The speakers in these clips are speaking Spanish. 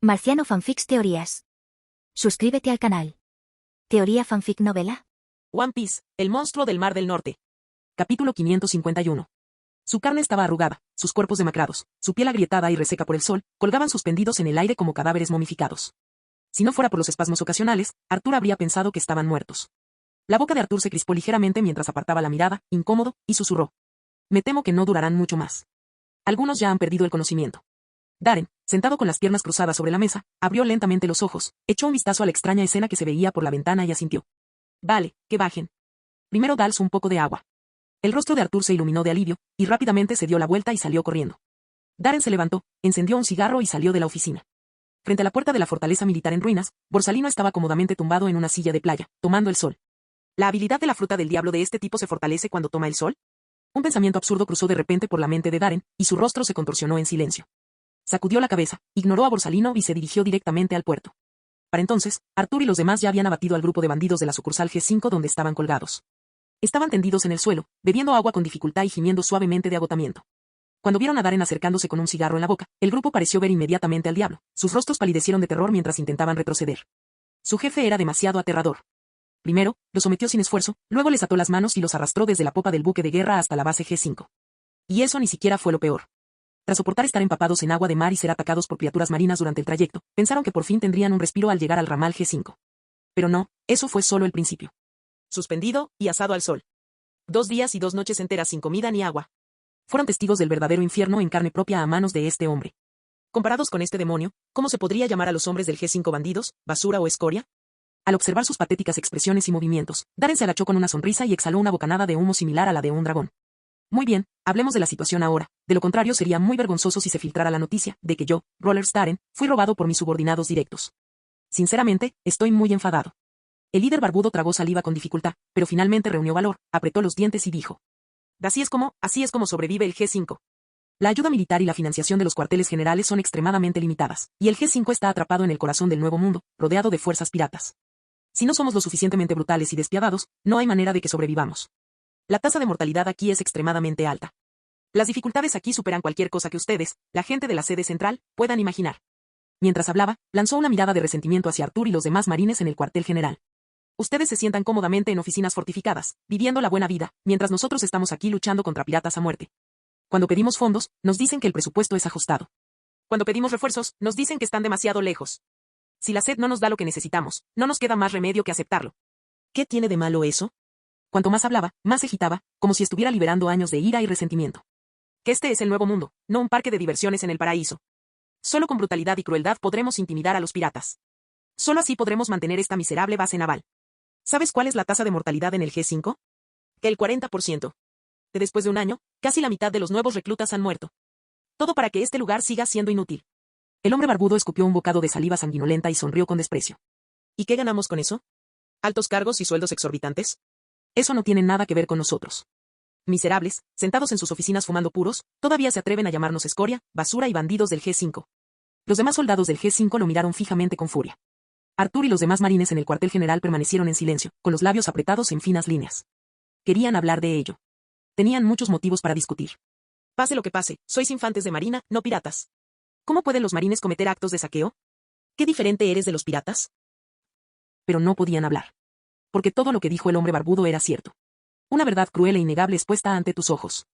Marciano Fanfics Teorías. Suscríbete al canal. Teoría Fanfic Novela. One Piece, el monstruo del Mar del Norte. Capítulo 551. Su carne estaba arrugada, sus cuerpos demacrados, su piel agrietada y reseca por el sol, colgaban suspendidos en el aire como cadáveres momificados. Si no fuera por los espasmos ocasionales, Arthur habría pensado que estaban muertos. La boca de Arthur se crispó ligeramente mientras apartaba la mirada, incómodo, y susurró. Me temo que no durarán mucho más. Algunos ya han perdido el conocimiento. Darren, sentado con las piernas cruzadas sobre la mesa, abrió lentamente los ojos, echó un vistazo a la extraña escena que se veía por la ventana y asintió. Vale, que bajen. Primero dales un poco de agua. El rostro de Arthur se iluminó de alivio, y rápidamente se dio la vuelta y salió corriendo. Darren se levantó, encendió un cigarro y salió de la oficina. Frente a la puerta de la fortaleza militar en ruinas, Borsalino estaba cómodamente tumbado en una silla de playa, tomando el sol. ¿La habilidad de la fruta del diablo de este tipo se fortalece cuando toma el sol? Un pensamiento absurdo cruzó de repente por la mente de Darren, y su rostro se contorsionó en silencio. Sacudió la cabeza, ignoró a Borsalino y se dirigió directamente al puerto. Para entonces, Arthur y los demás ya habían abatido al grupo de bandidos de la sucursal G5 donde estaban colgados. Estaban tendidos en el suelo, bebiendo agua con dificultad y gimiendo suavemente de agotamiento. Cuando vieron a Darren acercándose con un cigarro en la boca, el grupo pareció ver inmediatamente al diablo. Sus rostros palidecieron de terror mientras intentaban retroceder. Su jefe era demasiado aterrador. Primero, los sometió sin esfuerzo, luego les ató las manos y los arrastró desde la popa del buque de guerra hasta la base G5. Y eso ni siquiera fue lo peor. Tras soportar estar empapados en agua de mar y ser atacados por criaturas marinas durante el trayecto, pensaron que por fin tendrían un respiro al llegar al ramal G5. Pero no, eso fue solo el principio. Suspendido y asado al sol. 2 días y 2 noches enteras sin comida ni agua. Fueron testigos del verdadero infierno en carne propia a manos de este hombre. Comparados con este demonio, ¿cómo se podría llamar a los hombres del G5 bandidos, basura o escoria? Al observar sus patéticas expresiones y movimientos, Darren se agachó con una sonrisa y exhaló una bocanada de humo similar a la de un dragón. Muy bien, hablemos de la situación ahora, de lo contrario sería muy vergonzoso si se filtrara la noticia de que yo, Rollers Darren, fui robado por mis subordinados directos. Sinceramente, estoy muy enfadado. El líder barbudo tragó saliva con dificultad, pero finalmente reunió valor, apretó los dientes y dijo. Así es como sobrevive el G5. La ayuda militar y la financiación de los cuarteles generales son extremadamente limitadas, y el G5 está atrapado en el corazón del Nuevo Mundo, rodeado de fuerzas piratas. Si no somos lo suficientemente brutales y despiadados, no hay manera de que sobrevivamos. La tasa de mortalidad aquí es extremadamente alta. Las dificultades aquí superan cualquier cosa que ustedes, la gente de la sede central, puedan imaginar. Mientras hablaba, lanzó una mirada de resentimiento hacia Arthur y los demás marines en el cuartel general. Ustedes se sientan cómodamente en oficinas fortificadas, viviendo la buena vida, mientras nosotros estamos aquí luchando contra piratas a muerte. Cuando pedimos fondos, nos dicen que el presupuesto es ajustado. Cuando pedimos refuerzos, nos dicen que están demasiado lejos. Si la SED no nos da lo que necesitamos, no nos queda más remedio que aceptarlo. ¿Qué tiene de malo eso? Cuanto más hablaba, más se agitaba, como si estuviera liberando años de ira y resentimiento. Que este es el Nuevo Mundo, no un parque de diversiones en el paraíso. Solo con brutalidad y crueldad podremos intimidar a los piratas. Solo así podremos mantener esta miserable base naval. ¿Sabes cuál es la tasa de mortalidad en el G5? Que el 40%. Después de un año, casi la mitad de los nuevos reclutas han muerto. Todo para que este lugar siga siendo inútil. El hombre barbudo escupió un bocado de saliva sanguinolenta y sonrió con desprecio. ¿Y qué ganamos con eso? ¿Altos cargos y sueldos exorbitantes? Eso no tiene nada que ver con nosotros. Miserables, sentados en sus oficinas fumando puros, todavía se atreven a llamarnos escoria, basura y bandidos del G5. Los demás soldados del G5 lo miraron fijamente con furia. Arthur y los demás marines en el cuartel general permanecieron en silencio, con los labios apretados en finas líneas. Querían hablar de ello. Tenían muchos motivos para discutir. Pase lo que pase, sois infantes de marina, no piratas. ¿Cómo pueden los marines cometer actos de saqueo? ¿Qué diferente eres de los piratas? Pero no podían hablar. Porque todo lo que dijo el hombre barbudo era cierto. Una verdad cruel e innegable expuesta ante tus ojos.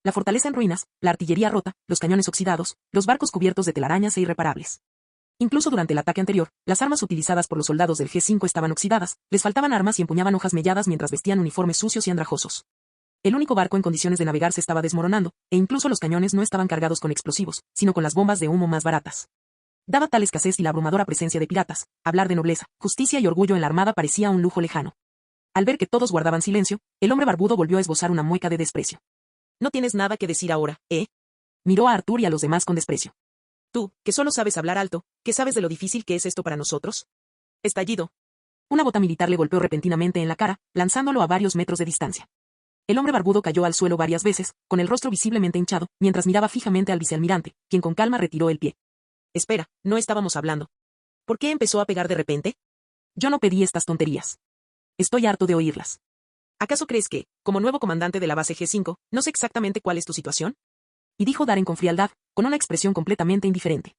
La fortaleza en ruinas, la artillería rota, los cañones oxidados, los barcos cubiertos de telarañas e irreparables. Incluso durante el ataque anterior, las armas utilizadas por los soldados del G5 estaban oxidadas, les faltaban armas y empuñaban hojas melladas mientras vestían uniformes sucios y andrajosos. El único barco en condiciones de navegar se estaba desmoronando, e incluso los cañones no estaban cargados con explosivos, sino con las bombas de humo más baratas. Dada tal escasez y la abrumadora presencia de piratas, hablar de nobleza, justicia y orgullo en la armada parecía un lujo lejano. Al ver que todos guardaban silencio, el hombre barbudo volvió a esbozar una mueca de desprecio. ¿No tienes nada que decir ahora, eh? Miró a Arthur y a los demás con desprecio. Tú, que solo sabes hablar alto, ¿qué sabes de lo difícil que es esto para nosotros? Estallido. Una bota militar le golpeó repentinamente en la cara, lanzándolo a varios metros de distancia. El hombre barbudo cayó al suelo varias veces, con el rostro visiblemente hinchado, mientras miraba fijamente al vicealmirante, quien con calma retiró el pie. Espera, no estábamos hablando. ¿Por qué empezó a pegar de repente? Yo no pedí estas tonterías. Estoy harto de oírlas. ¿Acaso crees que, como nuevo comandante de la base G5, no sé exactamente cuál es tu situación? Y dijo Darren con frialdad, con una expresión completamente indiferente.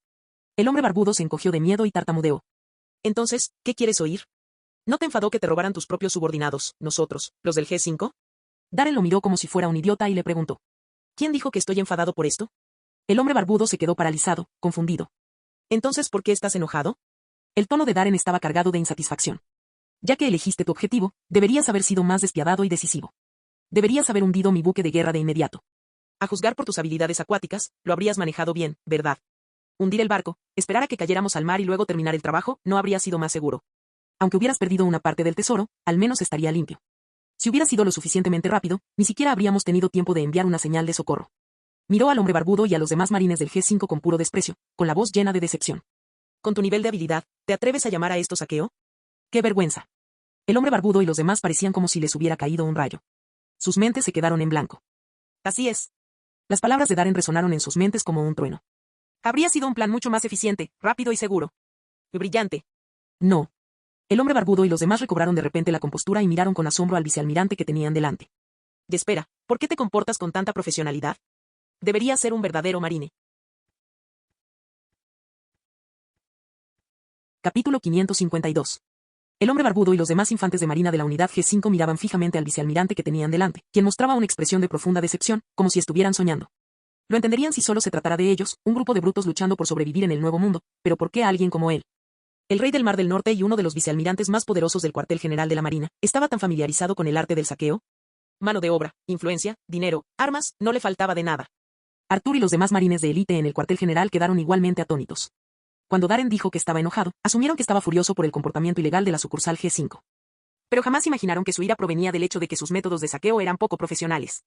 El hombre barbudo se encogió de miedo y tartamudeó. Entonces, ¿qué quieres oír? ¿No te enfadó que te robaran tus propios subordinados, nosotros, los del G5? Darren lo miró como si fuera un idiota y le preguntó. ¿Quién dijo que estoy enfadado por esto? El hombre barbudo se quedó paralizado, confundido. Entonces, ¿por qué estás enojado? El tono de Darren estaba cargado de insatisfacción. Ya que elegiste tu objetivo, deberías haber sido más despiadado y decisivo. Deberías haber hundido mi buque de guerra de inmediato. A juzgar por tus habilidades acuáticas, lo habrías manejado bien, ¿verdad? Hundir el barco, esperar a que cayéramos al mar y luego terminar el trabajo, no habría sido más seguro. Aunque hubieras perdido una parte del tesoro, al menos estaría limpio. Si hubiera sido lo suficientemente rápido, ni siquiera habríamos tenido tiempo de enviar una señal de socorro. Miró al hombre barbudo y a los demás marines del G5 con puro desprecio, con la voz llena de decepción. Con tu nivel de habilidad, ¿te atreves a llamar a esto saqueo? ¡Qué vergüenza! El hombre barbudo y los demás parecían como si les hubiera caído un rayo. Sus mentes se quedaron en blanco. Así es. Las palabras de Darren resonaron en sus mentes como un trueno. Habría sido un plan mucho más eficiente, rápido y seguro. Brillante. No. El hombre barbudo y los demás recobraron de repente la compostura y miraron con asombro al vicealmirante que tenían delante. Y espera, ¿por qué te comportas con tanta profesionalidad? Deberías ser un verdadero marine. Capítulo 552. El hombre barbudo y los demás infantes de marina de la unidad G5 miraban fijamente al vicealmirante que tenían delante, quien mostraba una expresión de profunda decepción, como si estuvieran soñando. Lo entenderían si solo se tratara de ellos, un grupo de brutos luchando por sobrevivir en el nuevo mundo, pero ¿por qué alguien como él? El rey del Mar del Norte y uno de los vicealmirantes más poderosos del cuartel general de la Marina, ¿estaba tan familiarizado con el arte del saqueo? Mano de obra, influencia, dinero, armas, no le faltaba de nada. Arthur y los demás marines de élite en el cuartel general quedaron igualmente atónitos. Cuando Darren dijo que estaba enojado, asumieron que estaba furioso por el comportamiento ilegal de la sucursal G5. Pero jamás imaginaron que su ira provenía del hecho de que sus métodos de saqueo eran poco profesionales.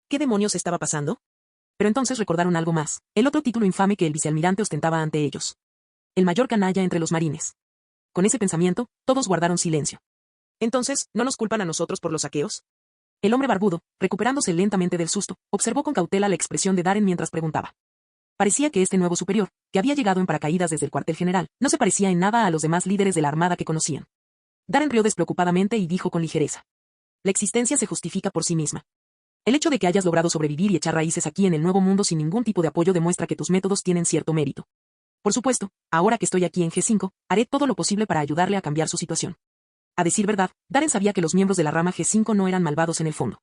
¿Qué demonios estaba pasando? Pero entonces recordaron algo más, el otro título infame que el vicealmirante ostentaba ante ellos. El mayor canalla entre los marines. Con ese pensamiento, todos guardaron silencio. Entonces, ¿no nos culpan a nosotros por los saqueos? El hombre barbudo, recuperándose lentamente del susto, observó con cautela la expresión de Darren mientras preguntaba. Parecía que este nuevo superior, que había llegado en paracaídas desde el cuartel general, no se parecía en nada a los demás líderes de la armada que conocían. Darren rió despreocupadamente y dijo con ligereza. La existencia se justifica por sí misma. El hecho de que hayas logrado sobrevivir y echar raíces aquí en el nuevo mundo sin ningún tipo de apoyo demuestra que tus métodos tienen cierto mérito. Por supuesto, ahora que estoy aquí en G5, haré todo lo posible para ayudarle a cambiar su situación. A decir verdad, Darren sabía que los miembros de la rama G5 no eran malvados en el fondo.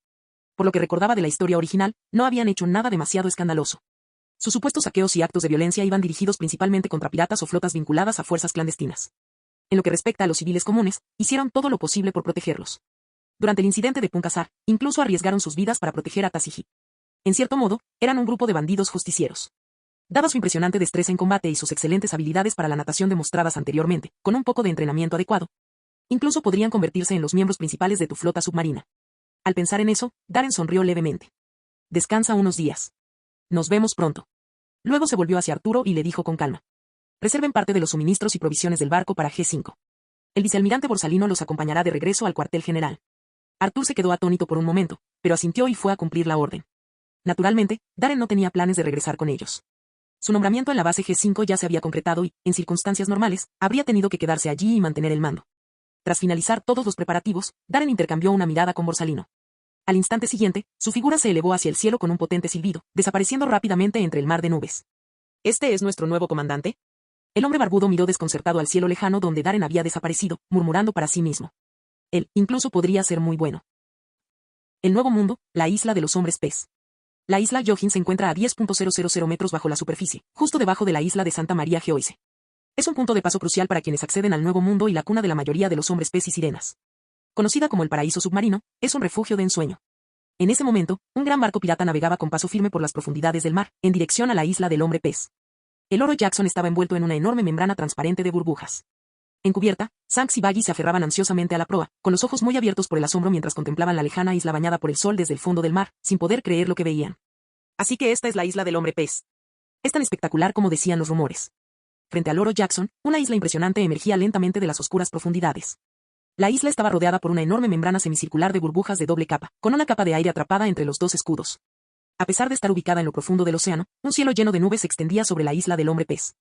Por lo que recordaba de la historia original, no habían hecho nada demasiado escandaloso. Sus supuestos saqueos y actos de violencia iban dirigidos principalmente contra piratas o flotas vinculadas a fuerzas clandestinas. En lo que respecta a los civiles comunes, hicieron todo lo posible por protegerlos. Durante el incidente de Punkasar, incluso arriesgaron sus vidas para proteger a Taziji. En cierto modo, eran un grupo de bandidos justicieros. Dada su impresionante destreza en combate y sus excelentes habilidades para la natación demostradas anteriormente, con un poco de entrenamiento adecuado, incluso podrían convertirse en los miembros principales de tu flota submarina. Al pensar en eso, Darren sonrió levemente. Descansa unos días. Nos vemos pronto. Luego se volvió hacia Arturo y le dijo con calma. Reserven parte de los suministros y provisiones del barco para G5. El vicealmirante Borsalino los acompañará de regreso al cuartel general. Artur se quedó atónito por un momento, pero asintió y fue a cumplir la orden. Naturalmente, Darren no tenía planes de regresar con ellos. Su nombramiento en la base G5 ya se había concretado y, en circunstancias normales, habría tenido que quedarse allí y mantener el mando. Tras finalizar todos los preparativos, Darren intercambió una mirada con Borsalino. Al instante siguiente, su figura se elevó hacia el cielo con un potente silbido, desapareciendo rápidamente entre el mar de nubes. ¿Este es nuestro nuevo comandante? El hombre barbudo miró desconcertado al cielo lejano donde Darren había desaparecido, murmurando para sí mismo. Él, incluso podría ser muy bueno. El nuevo mundo, la isla de los hombres pez. La isla Johin se encuentra a 10.000 metros bajo la superficie, justo debajo de la isla de Santa María Geoise. Es un punto de paso crucial para quienes acceden al nuevo mundo y la cuna de la mayoría de los hombres pez y sirenas. Conocida como el paraíso submarino, es un refugio de ensueño. En ese momento, un gran barco pirata navegaba con paso firme por las profundidades del mar, en dirección a la isla del hombre pez. El oro Jackson estaba envuelto en una enorme membrana transparente de burbujas. En cubierta, Sanks y Baggy se aferraban ansiosamente a la proa, con los ojos muy abiertos por el asombro mientras contemplaban la lejana isla bañada por el sol desde el fondo del mar, sin poder creer lo que veían. Así que esta es la isla del hombre pez. Es tan espectacular como decían los rumores. Frente al oro Jackson, una isla impresionante emergía lentamente de las oscuras profundidades. La isla estaba rodeada por una enorme membrana semicircular de burbujas de doble capa, con una capa de aire atrapada entre los dos escudos. A pesar de estar ubicada en lo profundo del océano, un cielo lleno de nubes se extendía sobre la isla del hombre pez.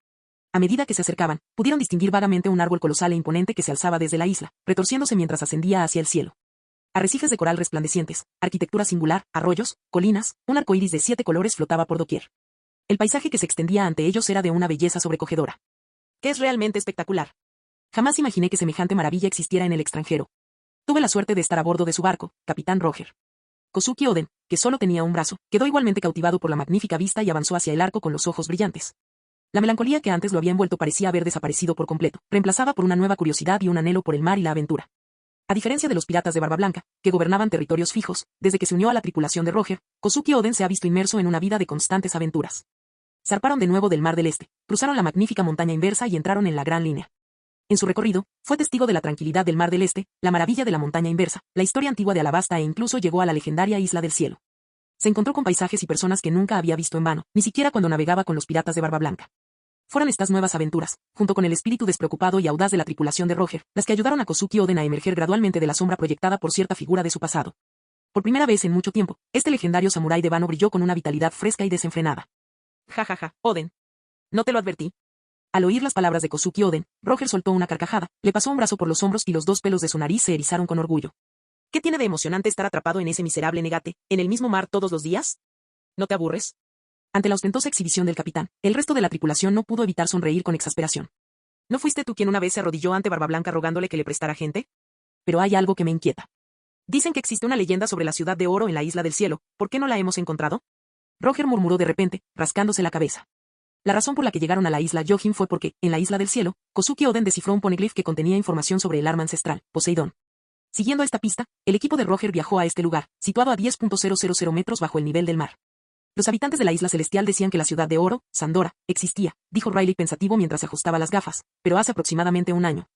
A medida que se acercaban, pudieron distinguir vagamente un árbol colosal e imponente que se alzaba desde la isla, retorciéndose mientras ascendía hacia el cielo. Arrecifes de coral resplandecientes, arquitectura singular, arroyos, colinas, un arco iris de 7 colores flotaba por doquier. El paisaje que se extendía ante ellos era de una belleza sobrecogedora. que es realmente espectacular. Jamás imaginé que semejante maravilla existiera en el extranjero. Tuve la suerte de estar a bordo de su barco, Capitán Roger. Kosuke Oden, que solo tenía un brazo, quedó igualmente cautivado por la magnífica vista y avanzó hacia el arco con los ojos brillantes. La melancolía que antes lo había envuelto parecía haber desaparecido por completo, reemplazada por una nueva curiosidad y un anhelo por el mar y la aventura. A diferencia de los piratas de Barba Blanca, que gobernaban territorios fijos, desde que se unió a la tripulación de Roger, Kosuke Oden se ha visto inmerso en una vida de constantes aventuras. Zarparon de nuevo del Mar del Este, cruzaron la magnífica montaña inversa y entraron en la Gran Línea. En su recorrido, fue testigo de la tranquilidad del Mar del Este, la maravilla de la montaña inversa, la historia antigua de Alabasta e incluso llegó a la legendaria Isla del Cielo. Se encontró con paisajes y personas que nunca había visto en vano, ni siquiera cuando navegaba con los piratas de Barba Blanca. Fueron estas nuevas aventuras, junto con el espíritu despreocupado y audaz de la tripulación de Roger, las que ayudaron a Kosuke Oden a emerger gradualmente de la sombra proyectada por cierta figura de su pasado. Por primera vez en mucho tiempo, este legendario samurái de vano brilló con una vitalidad fresca y desenfrenada. Ja ja ja, Oden. ¿No te lo advertí? Al oír las palabras de Kosuke Oden, Roger soltó una carcajada, le pasó un brazo por los hombros y los dos pelos de su nariz se erizaron con orgullo. ¿Qué tiene de emocionante estar atrapado en ese miserable negate, en el mismo mar todos los días? ¿No te aburres? Ante la ostentosa exhibición del capitán, el resto de la tripulación no pudo evitar sonreír con exasperación. ¿No fuiste tú quien una vez se arrodilló ante Barba Blanca rogándole que le prestara gente? Pero hay algo que me inquieta. Dicen que existe una leyenda sobre la ciudad de oro en la Isla del Cielo, ¿por qué no la hemos encontrado? Roger murmuró de repente, rascándose la cabeza. La razón por la que llegaron a la isla Yohin fue porque, en la Isla del Cielo, Kosuke Oden descifró un poneglyph que contenía información sobre el arma ancestral, Poseidón. Siguiendo esta pista, el equipo de Roger viajó a este lugar, situado a 10.000 metros bajo el nivel del mar. Los habitantes de la isla celestial decían que la ciudad de oro, Sandora, existía, dijo Riley pensativo mientras se ajustaba las gafas, pero hace aproximadamente un año.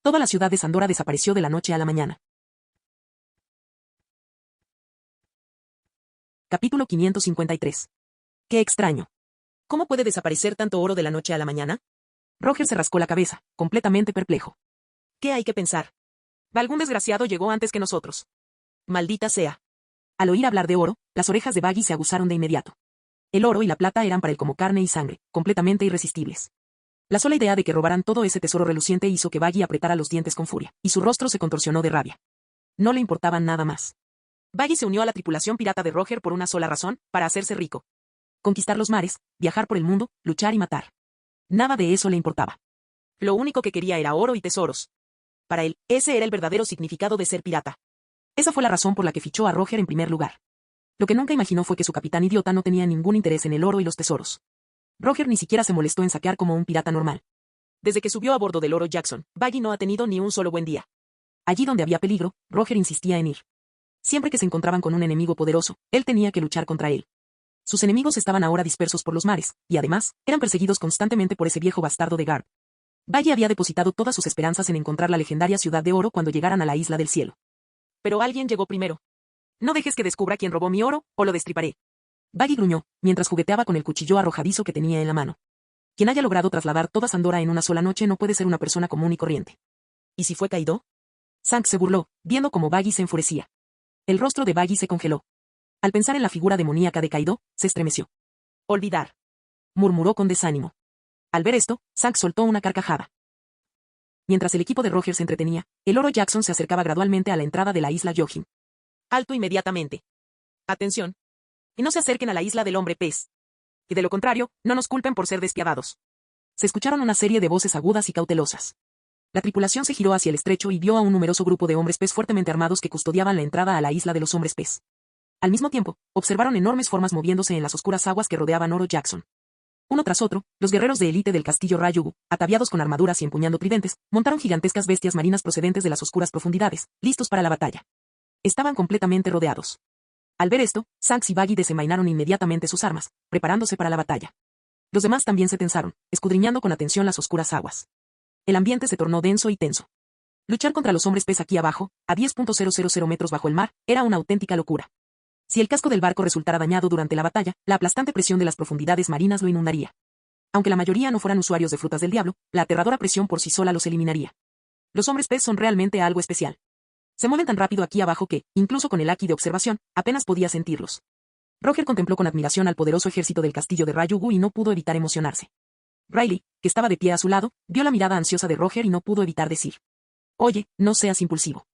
Toda la ciudad de Sandora desapareció de la noche a la mañana. Capítulo 553. Qué extraño. ¿Cómo puede desaparecer tanto oro de la noche a la mañana? Roger se rascó la cabeza, completamente perplejo. ¿Qué hay que pensar? Algún desgraciado llegó antes que nosotros. Maldita sea. Al oír hablar de oro, las orejas de Baggy se aguzaron de inmediato. El oro y la plata eran para él como carne y sangre, completamente irresistibles. La sola idea de que robaran todo ese tesoro reluciente hizo que Baggy apretara los dientes con furia, y su rostro se contorsionó de rabia. No le importaba nada más. Baggy se unió a la tripulación pirata de Roger por una sola razón, para hacerse rico. Conquistar los mares, viajar por el mundo, luchar y matar. Nada de eso le importaba. Lo único que quería era oro y tesoros. Para él, ese era el verdadero significado de ser pirata. Esa fue la razón por la que fichó a Roger en primer lugar. Lo que nunca imaginó fue que su capitán idiota no tenía ningún interés en el oro y los tesoros. Roger ni siquiera se molestó en saquear como un pirata normal. Desde que subió a bordo del Oro Jackson, Baggy no ha tenido ni un solo buen día. Allí donde había peligro, Roger insistía en ir. Siempre que se encontraban con un enemigo poderoso, él tenía que luchar contra él. Sus enemigos estaban ahora dispersos por los mares, y además, eran perseguidos constantemente por ese viejo bastardo de Garb. Baggy había depositado todas sus esperanzas en encontrar la legendaria ciudad de oro cuando llegaran a la Isla del Cielo. Pero alguien llegó primero. No dejes que descubra quién robó mi oro, o lo destriparé. Baggy gruñó, mientras jugueteaba con el cuchillo arrojadizo que tenía en la mano. Quien haya logrado trasladar toda Sandora en una sola noche no puede ser una persona común y corriente. ¿Y si fue Kaido? Zank se burló, viendo cómo Baggy se enfurecía. El rostro de Baggy se congeló. Al pensar en la figura demoníaca de Kaido, se estremeció. Olvidar. Murmuró con desánimo. Al ver esto, Zank soltó una carcajada. Mientras el equipo de Roger se entretenía, el Oro Jackson se acercaba gradualmente a la entrada de la isla Yohin. Alto inmediatamente. Atención. Y no se acerquen a la isla del hombre pez. Y de lo contrario, no nos culpen por ser despiadados. Se escucharon una serie de voces agudas y cautelosas. La tripulación se giró hacia el estrecho y vio a un numeroso grupo de hombres pez fuertemente armados que custodiaban la entrada a la isla de los hombres pez. Al mismo tiempo, observaron enormes formas moviéndose en las oscuras aguas que rodeaban Oro Jackson. Uno tras otro, los guerreros de élite del castillo Ryugu, ataviados con armaduras y empuñando tridentes, montaron gigantescas bestias marinas procedentes de las oscuras profundidades, listos para la batalla. Estaban completamente rodeados. Al ver esto, Zank y Baggy desenvainaron inmediatamente sus armas, preparándose para la batalla. Los demás también se tensaron, escudriñando con atención las oscuras aguas. El ambiente se tornó denso y tenso. Luchar contra los hombres pez aquí abajo, a 10.000 metros bajo el mar, era una auténtica locura. Si el casco del barco resultara dañado durante la batalla, la aplastante presión de las profundidades marinas lo inundaría. Aunque la mayoría no fueran usuarios de frutas del diablo, la aterradora presión por sí sola los eliminaría. Los hombres pez son realmente algo especial. Se mueven tan rápido aquí abajo que, incluso con el haki de observación, apenas podía sentirlos. Roger contempló con admiración al poderoso ejército del castillo de Ryugu y no pudo evitar emocionarse. Riley, que estaba de pie a su lado, vio la mirada ansiosa de Roger y no pudo evitar decir: Oye, no seas impulsivo.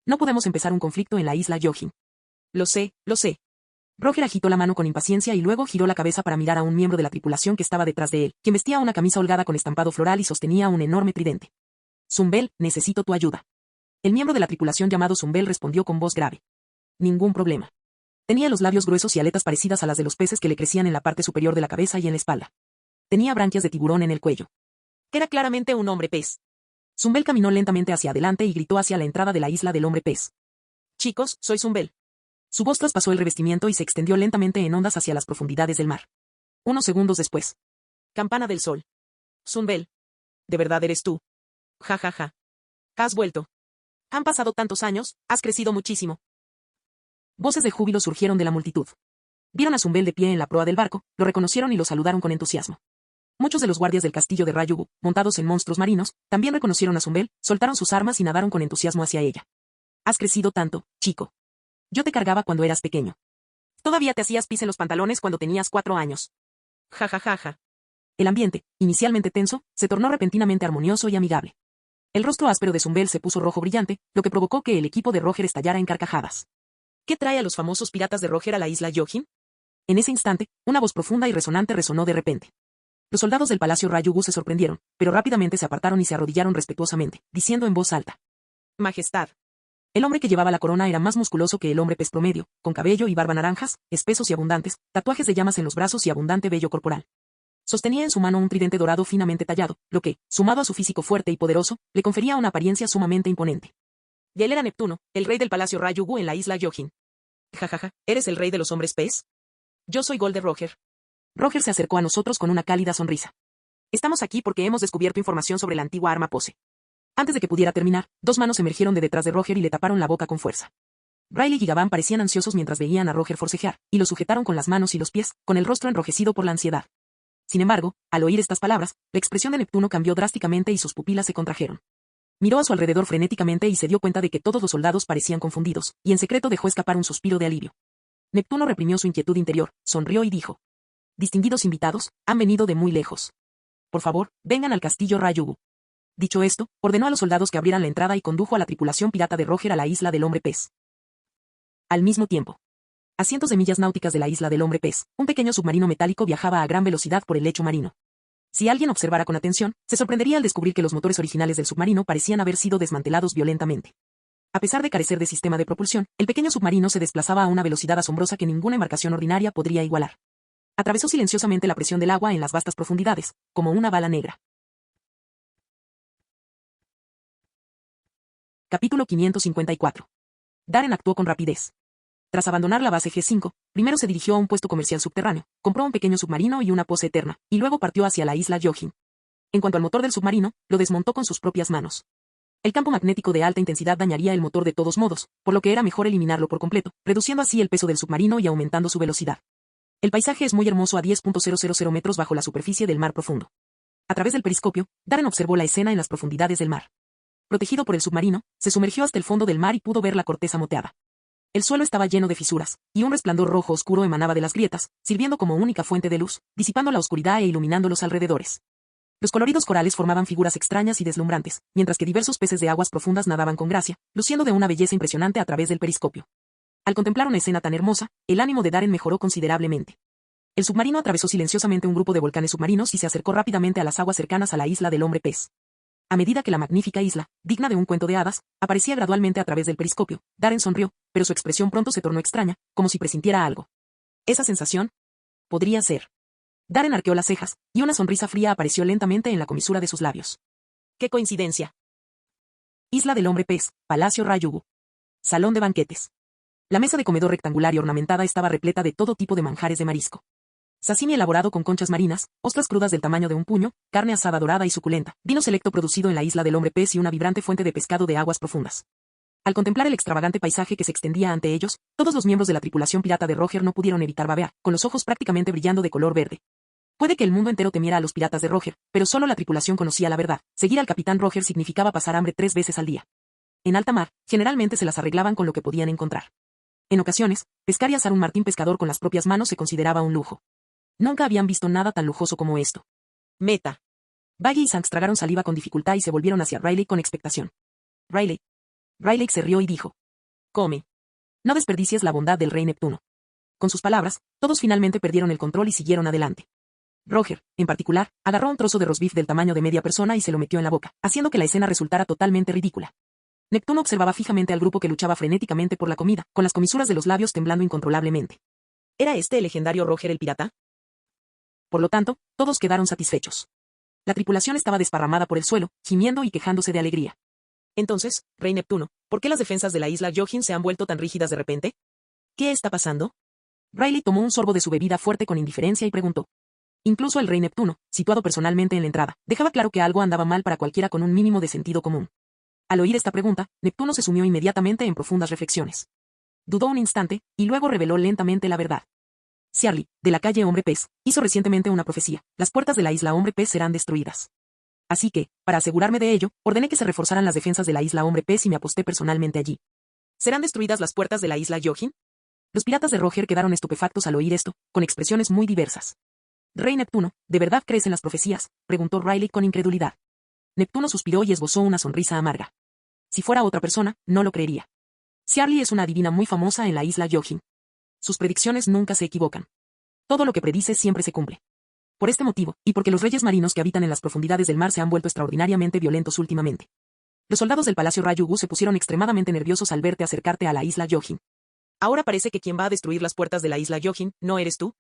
No podemos empezar un conflicto en la isla Yohin. Lo sé, lo sé. Roger agitó la mano con impaciencia y luego giró la cabeza para mirar a un miembro de la tripulación que estaba detrás de él, quien vestía una camisa holgada con estampado floral y sostenía un enorme tridente. Zumbel, necesito tu ayuda. El miembro de la tripulación llamado Zumbel respondió con voz grave. Ningún problema. Tenía los labios gruesos y aletas parecidas a las de los peces que le crecían en la parte superior de la cabeza y en la espalda. Tenía branquias de tiburón en el cuello. Era claramente un hombre pez. Zumbel caminó lentamente hacia adelante y gritó hacia la entrada de la isla del hombre pez. Chicos, soy Zumbel. Su voz traspasó el revestimiento y se extendió lentamente en ondas hacia las profundidades del mar. Unos segundos después. Campana del sol. Zumbel. ¿De verdad eres tú? Ja ja ja. Has vuelto. Han pasado tantos años, has crecido muchísimo. Voces de júbilo surgieron de la multitud. Vieron a Zumbel de pie en la proa del barco, lo reconocieron y lo saludaron con entusiasmo. Muchos de los guardias del castillo de Rayugu, montados en monstruos marinos, también reconocieron a Zumbel, soltaron sus armas y nadaron con entusiasmo hacia ella. Has crecido tanto, chico. Yo te cargaba cuando eras pequeño. Todavía te hacías pis en los pantalones cuando tenías 4 años. Ja ja ja ja. El ambiente, inicialmente tenso, se tornó repentinamente armonioso y amigable. El rostro áspero de Zumbel se puso rojo brillante, lo que provocó que el equipo de Roger estallara en carcajadas. ¿Qué trae a los famosos piratas de Roger a la isla Yohin? En ese instante, una voz profunda y resonante resonó de repente. Los soldados del palacio Rayugu se sorprendieron, pero rápidamente se apartaron y se arrodillaron respetuosamente, diciendo en voz alta. Majestad. El hombre que llevaba la corona era más musculoso que el hombre pez promedio, con cabello y barba naranjas, espesos y abundantes, tatuajes de llamas en los brazos y abundante vello corporal. Sostenía en su mano un tridente dorado finamente tallado, lo que, sumado a su físico fuerte y poderoso, le confería una apariencia sumamente imponente. Y él era Neptuno, el rey del palacio Rayugu en la isla Yohin. Jajaja, ¿eres el rey de los hombres pez? Yo soy Golde Roger. Roger se acercó a nosotros con una cálida sonrisa. Estamos aquí porque hemos descubierto información sobre la antigua arma Pose. Antes de que pudiera terminar, 2 manos emergieron de detrás de Roger y le taparon la boca con fuerza. Riley y Gabán parecían ansiosos mientras veían a Roger forcejear, y lo sujetaron con las manos y los pies, con el rostro enrojecido por la ansiedad. Sin embargo, al oír estas palabras, la expresión de Neptuno cambió drásticamente y sus pupilas se contrajeron. Miró a su alrededor frenéticamente y se dio cuenta de que todos los soldados parecían confundidos, y en secreto dejó escapar un suspiro de alivio. Neptuno reprimió su inquietud interior, sonrió y dijo. Distinguidos invitados, han venido de muy lejos. Por favor, vengan al castillo Rayugu. Dicho esto, ordenó a los soldados que abrieran la entrada y condujo a la tripulación pirata de Roger a la isla del hombre pez. Al mismo tiempo, a cientos de millas náuticas de la isla del hombre pez, un pequeño submarino metálico viajaba a gran velocidad por el lecho marino. Si alguien observara con atención, se sorprendería al descubrir que los motores originales del submarino parecían haber sido desmantelados violentamente. A pesar de carecer de sistema de propulsión, el pequeño submarino se desplazaba a una velocidad asombrosa que ninguna embarcación ordinaria podría igualar. Atravesó silenciosamente la presión del agua en las vastas profundidades, como una bala negra. Capítulo 554. Darren actuó con rapidez. Tras abandonar la base G5, primero se dirigió a un puesto comercial subterráneo, compró un pequeño submarino y una pose eterna, y luego partió hacia la isla Yohin. En cuanto al motor del submarino, lo desmontó con sus propias manos. El campo magnético de alta intensidad dañaría el motor de todos modos, por lo que era mejor eliminarlo por completo, reduciendo así el peso del submarino y aumentando su velocidad. El paisaje es muy hermoso a 10.000 metros bajo la superficie del mar profundo. A través del periscopio, Darren observó la escena en las profundidades del mar. Protegido por el submarino, se sumergió hasta el fondo del mar y pudo ver la corteza moteada. El suelo estaba lleno de fisuras, y un resplandor rojo oscuro emanaba de las grietas, sirviendo como única fuente de luz, disipando la oscuridad e iluminando los alrededores. Los coloridos corales formaban figuras extrañas y deslumbrantes, mientras que diversos peces de aguas profundas nadaban con gracia, luciendo de una belleza impresionante a través del periscopio. Al contemplar una escena tan hermosa, el ánimo de Darren mejoró considerablemente. El submarino atravesó silenciosamente un grupo de volcanes submarinos y se acercó rápidamente a las aguas cercanas a la isla del hombre pez. A medida que la magnífica isla, digna de un cuento de hadas, aparecía gradualmente a través del periscopio, Darren sonrió, pero su expresión pronto se tornó extraña, como si presintiera algo. ¿Esa sensación? Podría ser. Darren arqueó las cejas, y una sonrisa fría apareció lentamente en la comisura de sus labios. ¡Qué coincidencia! Isla del hombre pez, Palacio Rayugu. Salón de banquetes. La mesa de comedor rectangular y ornamentada estaba repleta de todo tipo de manjares de marisco. Sashimi elaborado con conchas marinas, ostras crudas del tamaño de un puño, carne asada dorada y suculenta, vino selecto producido en la isla del hombre pez y una vibrante fuente de pescado de aguas profundas. Al contemplar el extravagante paisaje que se extendía ante ellos, todos los miembros de la tripulación pirata de Roger no pudieron evitar babear, con los ojos prácticamente brillando de color verde. Puede que el mundo entero temiera a los piratas de Roger, pero solo la tripulación conocía la verdad. Seguir al capitán Roger significaba pasar hambre 3 veces al día. En alta mar, generalmente se las arreglaban con lo que podían encontrar. En ocasiones, pescar y asar un martín pescador con las propias manos se consideraba un lujo. Nunca habían visto nada tan lujoso como esto. Meta. Baggy y Sanks tragaron saliva con dificultad y se volvieron hacia Riley con expectación. Riley se rió y dijo. Come. No desperdicies la bondad del rey Neptuno. Con sus palabras, todos finalmente perdieron el control y siguieron adelante. Roger, en particular, agarró un trozo de roast beef del tamaño de media persona y se lo metió en la boca, haciendo que la escena resultara totalmente ridícula. Neptuno observaba fijamente al grupo que luchaba frenéticamente por la comida, con las comisuras de los labios temblando incontrolablemente. ¿Era este el legendario Roger el pirata? Por lo tanto, todos quedaron satisfechos. La tripulación estaba desparramada por el suelo, gimiendo y quejándose de alegría. Entonces, Rey Neptuno, ¿por qué las defensas de la isla Yohin se han vuelto tan rígidas de repente? ¿Qué está pasando? Riley tomó un sorbo de su bebida fuerte con indiferencia y preguntó. Incluso el Rey Neptuno, situado personalmente en la entrada, dejaba claro que algo andaba mal para cualquiera con un mínimo de sentido común. Al oír esta pregunta, Neptuno se sumió inmediatamente en profundas reflexiones. Dudó un instante, y luego reveló lentamente la verdad. Ciarly, de la calle Hombre Pez, hizo recientemente una profecía: las puertas de la isla Hombre Pez serán destruidas. Así que, para asegurarme de ello, ordené que se reforzaran las defensas de la isla Hombre Pez y me aposté personalmente allí. ¿Serán destruidas las puertas de la isla Yohin? Los piratas de Roger quedaron estupefactos al oír esto, con expresiones muy diversas. Rey Neptuno, ¿de verdad crees en las profecías?, preguntó Riley con incredulidad. Neptuno suspiró y esbozó una sonrisa amarga. Si fuera otra persona, no lo creería. Ciarly es una adivina muy famosa en la isla Yohin. Sus predicciones nunca se equivocan. Todo lo que predice siempre se cumple. Por este motivo, y porque los reyes marinos que habitan en las profundidades del mar se han vuelto extraordinariamente violentos últimamente. Los soldados del palacio Rayugu se pusieron extremadamente nerviosos al verte acercarte a la isla Yohin. Ahora parece que quien va a destruir las puertas de la isla Yohin, ¿no eres tú?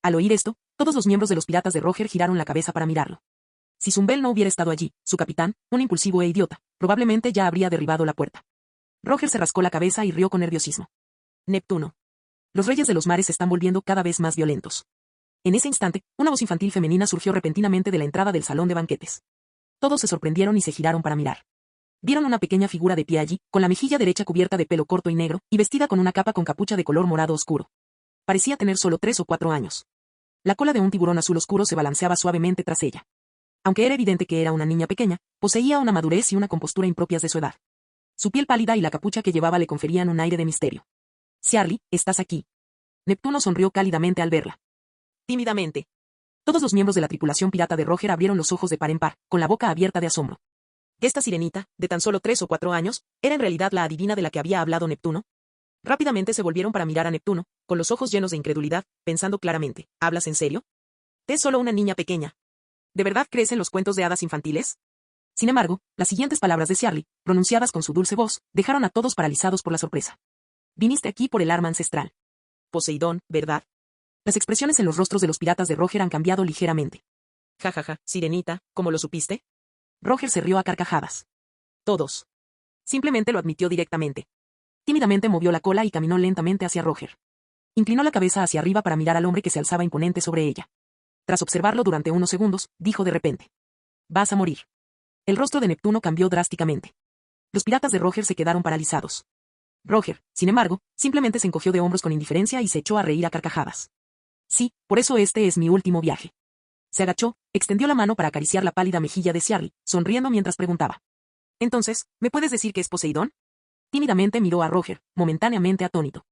Al oír esto, todos los miembros de los piratas de Roger giraron la cabeza para mirarlo. Si Zumbel no hubiera estado allí, su capitán, un impulsivo e idiota, probablemente ya habría derribado la puerta. Roger se rascó la cabeza y rió con nerviosismo. Neptuno. Los reyes de los mares se están volviendo cada vez más violentos. En ese instante, una voz infantil femenina surgió repentinamente de la entrada del salón de banquetes. Todos se sorprendieron y se giraron para mirar. Vieron una pequeña figura de pie allí, con la mejilla derecha cubierta de pelo corto y negro, y vestida con una capa con capucha de color morado oscuro. Parecía tener solo 3 o 4 años. La cola de un tiburón azul oscuro se balanceaba suavemente tras ella. Aunque era evidente que era una niña pequeña, poseía una madurez y una compostura impropias de su edad. Su piel pálida y la capucha que llevaba le conferían un aire de misterio. Ciarly, ¿estás aquí? Neptuno sonrió cálidamente al verla. Tímidamente. Todos los miembros de la tripulación pirata de Roger abrieron los ojos de par en par, con la boca abierta de asombro. Esta sirenita, de tan solo 3 o 4 años, era en realidad la adivina de la que había hablado Neptuno. Rápidamente se volvieron para mirar a Neptuno, con los ojos llenos de incredulidad, pensando claramente, ¿hablas en serio? Es solo una niña pequeña. ¿De verdad crees en los cuentos de hadas infantiles? Sin embargo, las siguientes palabras de Ciarly, pronunciadas con su dulce voz, dejaron a todos paralizados por la sorpresa. Viniste aquí por el arma ancestral. Poseidón, ¿verdad? Las expresiones en los rostros de los piratas de Roger han cambiado ligeramente. Ja ja ja, sirenita, ¿cómo lo supiste? Roger se rió a carcajadas. Todos. Simplemente lo admitió directamente. Tímidamente movió la cola y caminó lentamente hacia Roger. Inclinó la cabeza hacia arriba para mirar al hombre que se alzaba imponente sobre ella. Tras observarlo durante unos segundos, dijo de repente. Vas a morir. El rostro de Neptuno cambió drásticamente. Los piratas de Roger se quedaron paralizados. Roger, sin embargo, simplemente se encogió de hombros con indiferencia y se echó a reír a carcajadas. Sí, por eso este es mi último viaje. Se agachó, extendió la mano para acariciar la pálida mejilla de Ciarly, sonriendo mientras preguntaba. Entonces, ¿me puedes decir que es Poseidón? Tímidamente miró a Roger, momentáneamente atónito.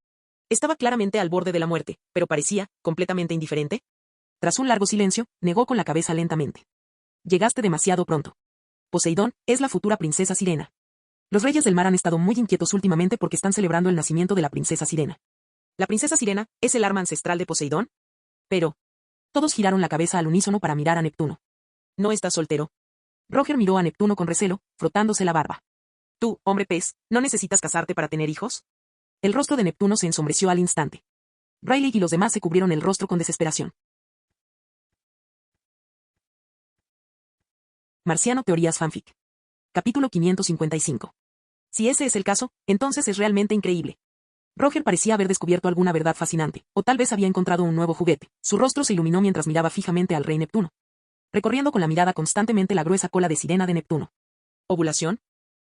Estaba claramente al borde de la muerte, pero parecía, completamente indiferente. Tras un largo silencio, negó con la cabeza lentamente. Llegaste demasiado pronto. Poseidón es la futura princesa Sirena. Los reyes del mar han estado muy inquietos últimamente porque están celebrando el nacimiento de la princesa Sirena. ¿La princesa Sirena es el arma ancestral de Poseidón? Pero... Todos giraron la cabeza al unísono para mirar a Neptuno. ¿No estás soltero? Roger miró a Neptuno con recelo, frotándose la barba. Tú, hombre pez, ¿no necesitas casarte para tener hijos? El rostro de Neptuno se ensombreció al instante. Riley y los demás se cubrieron el rostro con desesperación. Marciano Teorías Fanfic. Capítulo 555. Si ese es el caso, entonces es realmente increíble. Roger parecía haber descubierto alguna verdad fascinante, o tal vez había encontrado un nuevo juguete. Su rostro se iluminó mientras miraba fijamente al rey Neptuno, recorriendo con la mirada constantemente la gruesa cola de sirena de Neptuno. ¿Ovulación?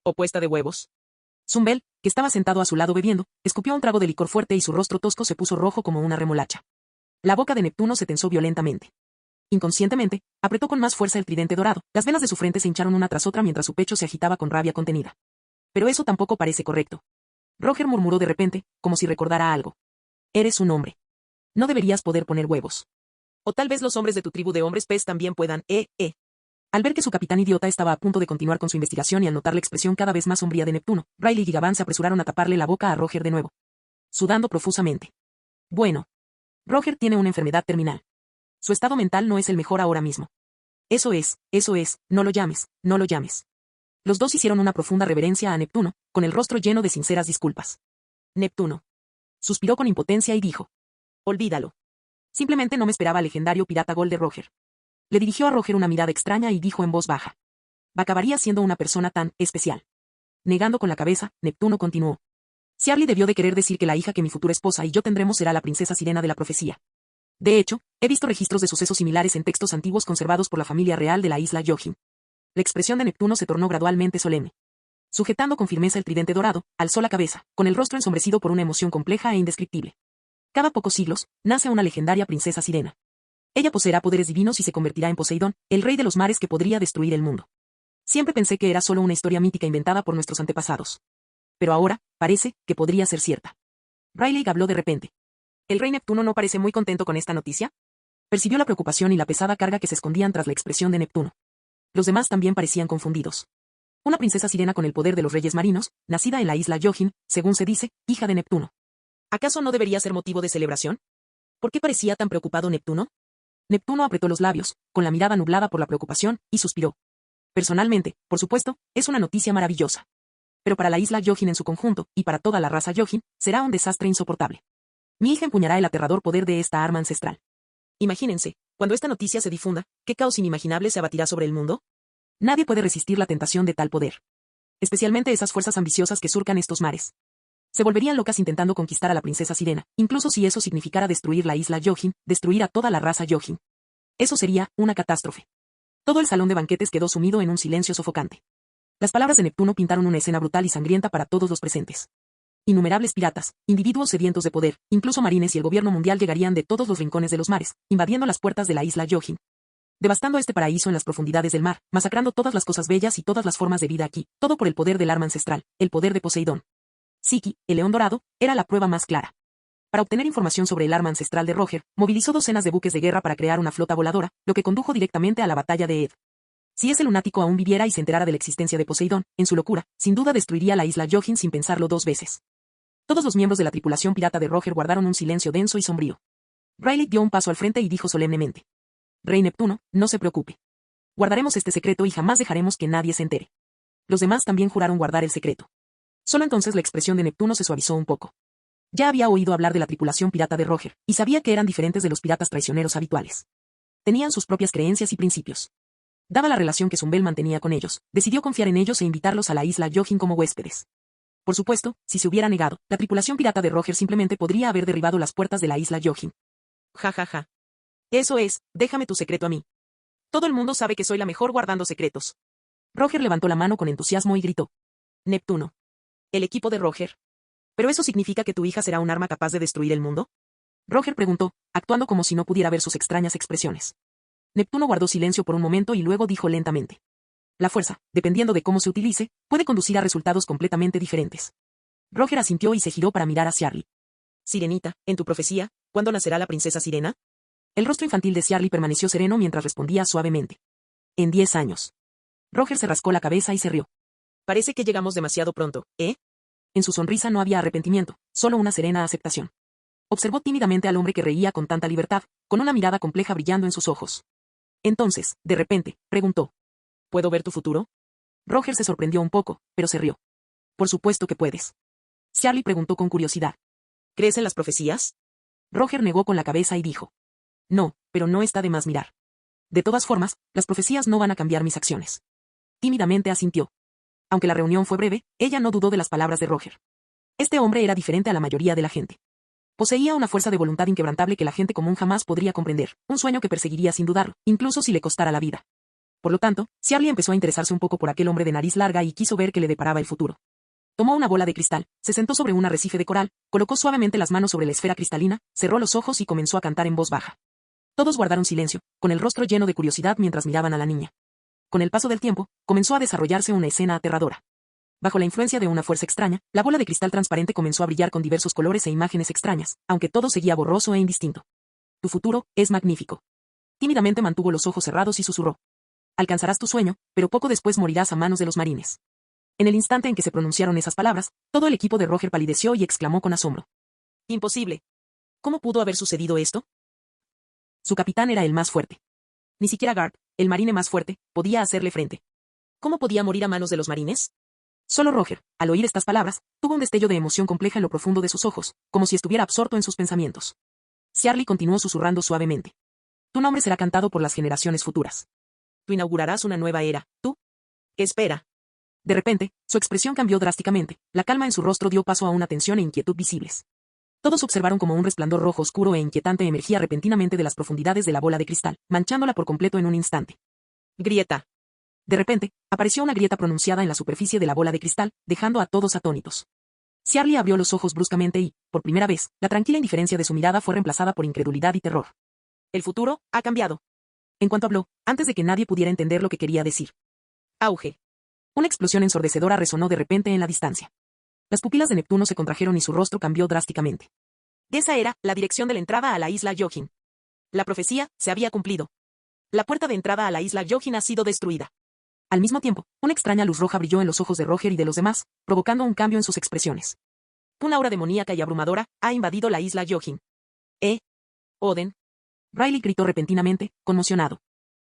¿O puesta de huevos? Zumbel, que estaba sentado a su lado bebiendo, escupió un trago de licor fuerte y su rostro tosco se puso rojo como una remolacha. La boca de Neptuno se tensó violentamente. Inconscientemente, apretó con más fuerza el tridente dorado. Las venas de su frente se hincharon una tras otra mientras su pecho se agitaba con rabia contenida. Pero eso tampoco parece correcto. Roger murmuró de repente, como si recordara algo. Eres un hombre. No deberías poder poner huevos. O tal vez los hombres de tu tribu de hombres pez también puedan, Al ver que su capitán idiota estaba a punto de continuar con su investigación y al notar la expresión cada vez más sombría de Neptuno, Riley y Gavan se apresuraron a taparle la boca a Roger de nuevo, sudando profusamente. Bueno, Roger tiene una enfermedad terminal. Su estado mental no es el mejor ahora mismo. Eso es, no lo llames, no lo llames. Los dos hicieron una profunda reverencia a Neptuno, con el rostro lleno de sinceras disculpas. Neptuno. Suspiró con impotencia y dijo. Olvídalo. Simplemente no me esperaba al legendario pirata Gold de Roger. Le dirigió a Roger una mirada extraña y dijo en voz baja. Acabaría siendo una persona tan especial. Negando con la cabeza, Neptuno continuó. Charlie debió de querer decir que la hija que mi futura esposa y yo tendremos será la princesa sirena de la profecía. De hecho, he visto registros de sucesos similares en textos antiguos conservados por la familia real de la isla Yohin. La expresión de Neptuno se tornó gradualmente solemne. Sujetando con firmeza el tridente dorado, alzó la cabeza, con el rostro ensombrecido por una emoción compleja e indescriptible. Cada pocos siglos, nace una legendaria princesa sirena. Ella poseerá poderes divinos y se convertirá en Poseidón, el rey de los mares que podría destruir el mundo. Siempre pensé que era solo una historia mítica inventada por nuestros antepasados. Pero ahora, parece, que podría ser cierta. Riley habló de repente. ¿El rey Neptuno no parece muy contento con esta noticia? Percibió la preocupación y la pesada carga que se escondían tras la expresión de Neptuno. Los demás también parecían confundidos. Una princesa sirena con el poder de los reyes marinos, nacida en la isla Yohin, según se dice, hija de Neptuno. ¿Acaso no debería ser motivo de celebración? ¿Por qué parecía tan preocupado Neptuno? Neptuno apretó los labios, con la mirada nublada por la preocupación, y suspiró. Personalmente, por supuesto, es una noticia maravillosa. Pero para la isla Yohin en su conjunto, y para toda la raza Yohin, será un desastre insoportable. Mi hija empuñará el aterrador poder de esta arma ancestral. Imagínense, cuando esta noticia se difunda, ¿qué caos inimaginable se abatirá sobre el mundo? Nadie puede resistir la tentación de tal poder. Especialmente esas fuerzas ambiciosas que surcan estos mares. Se volverían locas intentando conquistar a la princesa sirena, incluso si eso significara destruir la isla Yohin, destruir a toda la raza Yohin. Eso sería una catástrofe. Todo el salón de banquetes quedó sumido en un silencio sofocante. Las palabras de Neptuno pintaron una escena brutal y sangrienta para todos los presentes. Innumerables piratas, individuos sedientos de poder, incluso marines y el gobierno mundial llegarían de todos los rincones de los mares, invadiendo las puertas de la isla Yohin. Devastando este paraíso en las profundidades del mar, masacrando todas las cosas bellas y todas las formas de vida aquí, todo por el poder del arma ancestral, el poder de Poseidón. Siki, el león dorado, era la prueba más clara. Para obtener información sobre el arma ancestral de Roger, movilizó docenas de buques de guerra para crear una flota voladora, lo que condujo directamente a la batalla de Ed. Si ese lunático aún viviera y se enterara de la existencia de Poseidón, en su locura, sin duda destruiría la isla Yohin sin pensarlo dos veces. Todos los miembros de la tripulación pirata de Roger guardaron un silencio denso y sombrío. Riley dio un paso al frente y dijo solemnemente. Rey Neptuno, no se preocupe. Guardaremos este secreto y jamás dejaremos que nadie se entere. Los demás también juraron guardar el secreto. Solo entonces la expresión de Neptuno se suavizó un poco. Ya había oído hablar de la tripulación pirata de Roger, y sabía que eran diferentes de los piratas traicioneros habituales. Tenían sus propias creencias y principios. Dada la relación que Zumbel mantenía con ellos, decidió confiar en ellos e invitarlos a la isla Yohin como huéspedes. Por supuesto, si se hubiera negado, la tripulación pirata de Roger simplemente podría haber derribado las puertas de la isla Yohin. Ja ja ja. Eso es, déjame tu secreto a mí. Todo el mundo sabe que soy la mejor guardando secretos. Roger levantó la mano con entusiasmo y gritó. Neptuno. El equipo de Roger. ¿Pero eso significa que tu hija será un arma capaz de destruir el mundo? Roger preguntó, actuando como si no pudiera ver sus extrañas expresiones. Neptuno guardó silencio por un momento y luego dijo lentamente. La fuerza, dependiendo de cómo se utilice, puede conducir a resultados completamente diferentes. Roger asintió y se giró para mirar a Charlie. Sirenita, en tu profecía, ¿cuándo nacerá la princesa sirena? El rostro infantil de Charlie permaneció sereno mientras respondía suavemente. En 10 años. Roger se rascó la cabeza y se rió. Parece que llegamos demasiado pronto, ¿eh? En su sonrisa no había arrepentimiento, solo una serena aceptación. Observó tímidamente al hombre que reía con tanta libertad, con una mirada compleja brillando en sus ojos. Entonces, de repente, preguntó. ¿Puedo ver tu futuro? Roger se sorprendió un poco, pero se rió. Por supuesto que puedes. Charlie preguntó con curiosidad. ¿Crees en las profecías? Roger negó con la cabeza y dijo. No, pero no está de más mirar. De todas formas, las profecías no van a cambiar mis acciones. Tímidamente asintió. Aunque la reunión fue breve, ella no dudó de las palabras de Roger. Este hombre era diferente a la mayoría de la gente. Poseía una fuerza de voluntad inquebrantable que la gente común jamás podría comprender, un sueño que perseguiría sin dudarlo, incluso si le costara la vida. Por lo tanto, Charlie empezó a interesarse un poco por aquel hombre de nariz larga y quiso ver qué le deparaba el futuro. Tomó una bola de cristal, se sentó sobre un arrecife de coral, colocó suavemente las manos sobre la esfera cristalina, cerró los ojos y comenzó a cantar en voz baja. Todos guardaron silencio, con el rostro lleno de curiosidad mientras miraban a la niña. Con el paso del tiempo, comenzó a desarrollarse una escena aterradora. Bajo la influencia de una fuerza extraña, la bola de cristal transparente comenzó a brillar con diversos colores e imágenes extrañas, aunque todo seguía borroso e indistinto. Tu futuro es magnífico. Tímidamente mantuvo los ojos cerrados y susurró. Alcanzarás tu sueño, pero poco después morirás a manos de los marines. En el instante en que se pronunciaron esas palabras, todo el equipo de Roger palideció y exclamó con asombro. Imposible. ¿Cómo pudo haber sucedido esto? Su capitán era el más fuerte. Ni siquiera Garp, el marine más fuerte, podía hacerle frente. ¿Cómo podía morir a manos de los marines? Solo Roger, al oír estas palabras, tuvo un destello de emoción compleja en lo profundo de sus ojos, como si estuviera absorto en sus pensamientos. Charlie continuó susurrando suavemente. Tu nombre será cantado por las generaciones futuras. Tú inaugurarás una nueva era, ¿tú? ¿Qué espera? De repente, su expresión cambió drásticamente, la calma en su rostro dio paso a una tensión e inquietud visibles. Todos observaron como un resplandor rojo oscuro e inquietante emergía repentinamente de las profundidades de la bola de cristal, manchándola por completo en un instante. Grieta. De repente, apareció una grieta pronunciada en la superficie de la bola de cristal, dejando a todos atónitos. Charlie abrió los ojos bruscamente y, por primera vez, la tranquila indiferencia de su mirada fue reemplazada por incredulidad y terror. El futuro ha cambiado. En cuanto habló, antes de que nadie pudiera entender lo que quería decir. Auge. Una explosión ensordecedora resonó de repente en la distancia. Las pupilas de Neptuno se contrajeron y su rostro cambió drásticamente. Esa era la dirección de la entrada a la isla Yohin. La profecía se había cumplido. La puerta de entrada a la isla Yohin ha sido destruida. Al mismo tiempo, una extraña luz roja brilló en los ojos de Roger y de los demás, provocando un cambio en sus expresiones. Una aura demoníaca y abrumadora ha invadido la isla Yohin. Oden. Riley gritó repentinamente, conmocionado.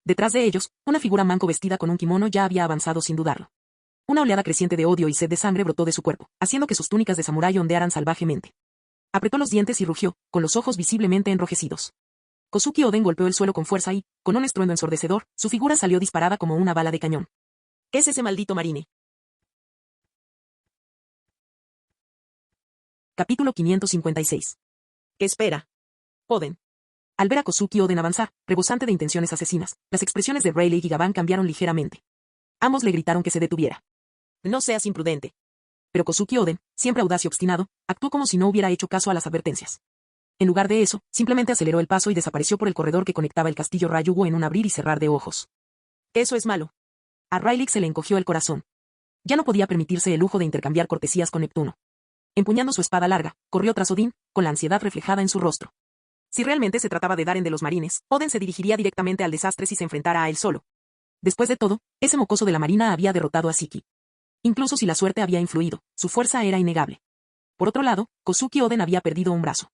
Detrás de ellos, una figura manco vestida con un kimono ya había avanzado sin dudarlo. Una oleada creciente de odio y sed de sangre brotó de su cuerpo, haciendo que sus túnicas de samurái ondearan salvajemente. Apretó los dientes y rugió, con los ojos visiblemente enrojecidos. Kosuki Oden golpeó el suelo con fuerza y, con un estruendo ensordecedor, su figura salió disparada como una bala de cañón. ¿Qué es ese maldito marine? Capítulo 556. ¿Qué espera? Oden. Al ver a Kosuki Oden avanzar, rebosante de intenciones asesinas, las expresiones de Rayleigh y Gavan cambiaron ligeramente. Ambos le gritaron que se detuviera. No seas imprudente. Pero Kosuki Oden, siempre audaz y obstinado, actuó como si no hubiera hecho caso a las advertencias. En lugar de eso, simplemente aceleró el paso y desapareció por el corredor que conectaba el castillo Ryugu en un abrir y cerrar de ojos. Eso es malo. A Rayleigh se le encogió el corazón. Ya no podía permitirse el lujo de intercambiar cortesías con Neptuno. Empuñando su espada larga, corrió tras Odín, con la ansiedad reflejada en su rostro. Si realmente se trataba de Darren de los marines, Oden se dirigiría directamente al desastre si se enfrentara a él solo. Después de todo, ese mocoso de la marina había derrotado a Siki. Incluso si la suerte había influido, su fuerza era innegable. Por otro lado, Kosuki Oden había perdido un brazo.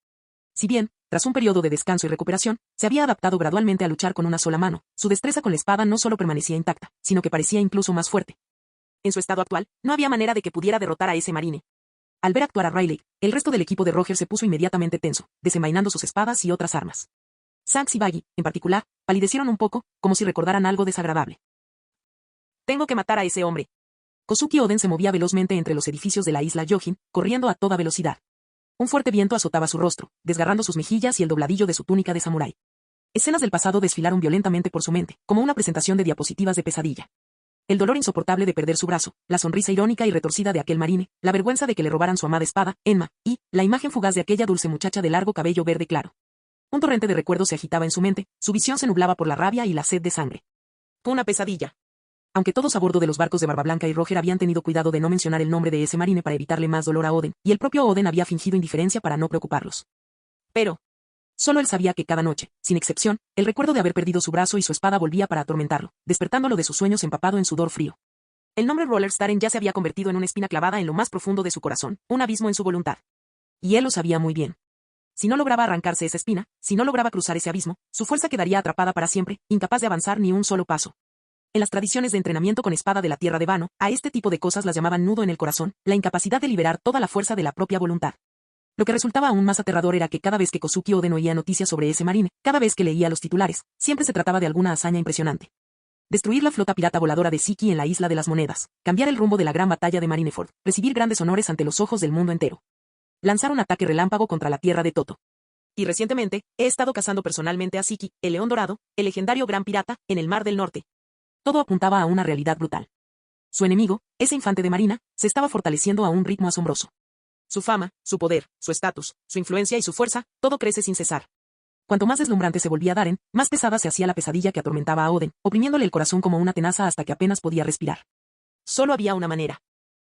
Si bien, tras un periodo de descanso y recuperación, se había adaptado gradualmente a luchar con una sola mano, su destreza con la espada no solo permanecía intacta, sino que parecía incluso más fuerte. En su estado actual, no había manera de que pudiera derrotar a ese marine. Al ver actuar a Rayleigh, el resto del equipo de Roger se puso inmediatamente tenso, desenvainando sus espadas y otras armas. Shanks y Baggy, en particular, palidecieron un poco, como si recordaran algo desagradable. Tengo que matar a ese hombre. Kosuki Oden se movía velozmente entre los edificios de la isla Yohin, corriendo a toda velocidad. Un fuerte viento azotaba su rostro, desgarrando sus mejillas y el dobladillo de su túnica de samurái. Escenas del pasado desfilaron violentamente por su mente, como una presentación de diapositivas de pesadilla. El dolor insoportable de perder su brazo, la sonrisa irónica y retorcida de aquel marine, la vergüenza de que le robaran su amada espada, Enma, y la imagen fugaz de aquella dulce muchacha de largo cabello verde claro. Un torrente de recuerdos se agitaba en su mente, su visión se nublaba por la rabia y la sed de sangre. Fue una pesadilla. Aunque todos a bordo de los barcos de Barba Blanca y Roger habían tenido cuidado de no mencionar el nombre de ese marine para evitarle más dolor a Oden, y el propio Oden había fingido indiferencia para no preocuparlos. Pero solo él sabía que cada noche, sin excepción, el recuerdo de haber perdido su brazo y su espada volvía para atormentarlo, despertándolo de sus sueños empapado en sudor frío. El nombre Rollerstaren ya se había convertido en una espina clavada en lo más profundo de su corazón, un abismo en su voluntad. Y él lo sabía muy bien. Si no lograba arrancarse esa espina, si no lograba cruzar ese abismo, su fuerza quedaría atrapada para siempre, incapaz de avanzar ni un solo paso. En las tradiciones de entrenamiento con espada de la tierra de Vano, a este tipo de cosas las llamaban nudo en el corazón, la incapacidad de liberar toda la fuerza de la propia voluntad. Lo que resultaba aún más aterrador era que cada vez que Kosuki Oden oía noticias sobre ese marine, cada vez que leía los titulares, siempre se trataba de alguna hazaña impresionante. Destruir la flota pirata voladora de Siki en la Isla de las Monedas, cambiar el rumbo de la gran batalla de Marineford, recibir grandes honores ante los ojos del mundo entero. Lanzar un ataque relámpago contra la tierra de Toto. Y recientemente, he estado cazando personalmente a Siki, el león dorado, el legendario gran pirata, en el Mar del Norte. Todo apuntaba a una realidad brutal. Su enemigo, ese infante de marina, se estaba fortaleciendo a un ritmo asombroso. Su fama, su poder, su estatus, su influencia y su fuerza, todo crece sin cesar. Cuanto más deslumbrante se volvía Darren, más pesada se hacía la pesadilla que atormentaba a Oden, oprimiéndole el corazón como una tenaza hasta que apenas podía respirar. Solo había una manera.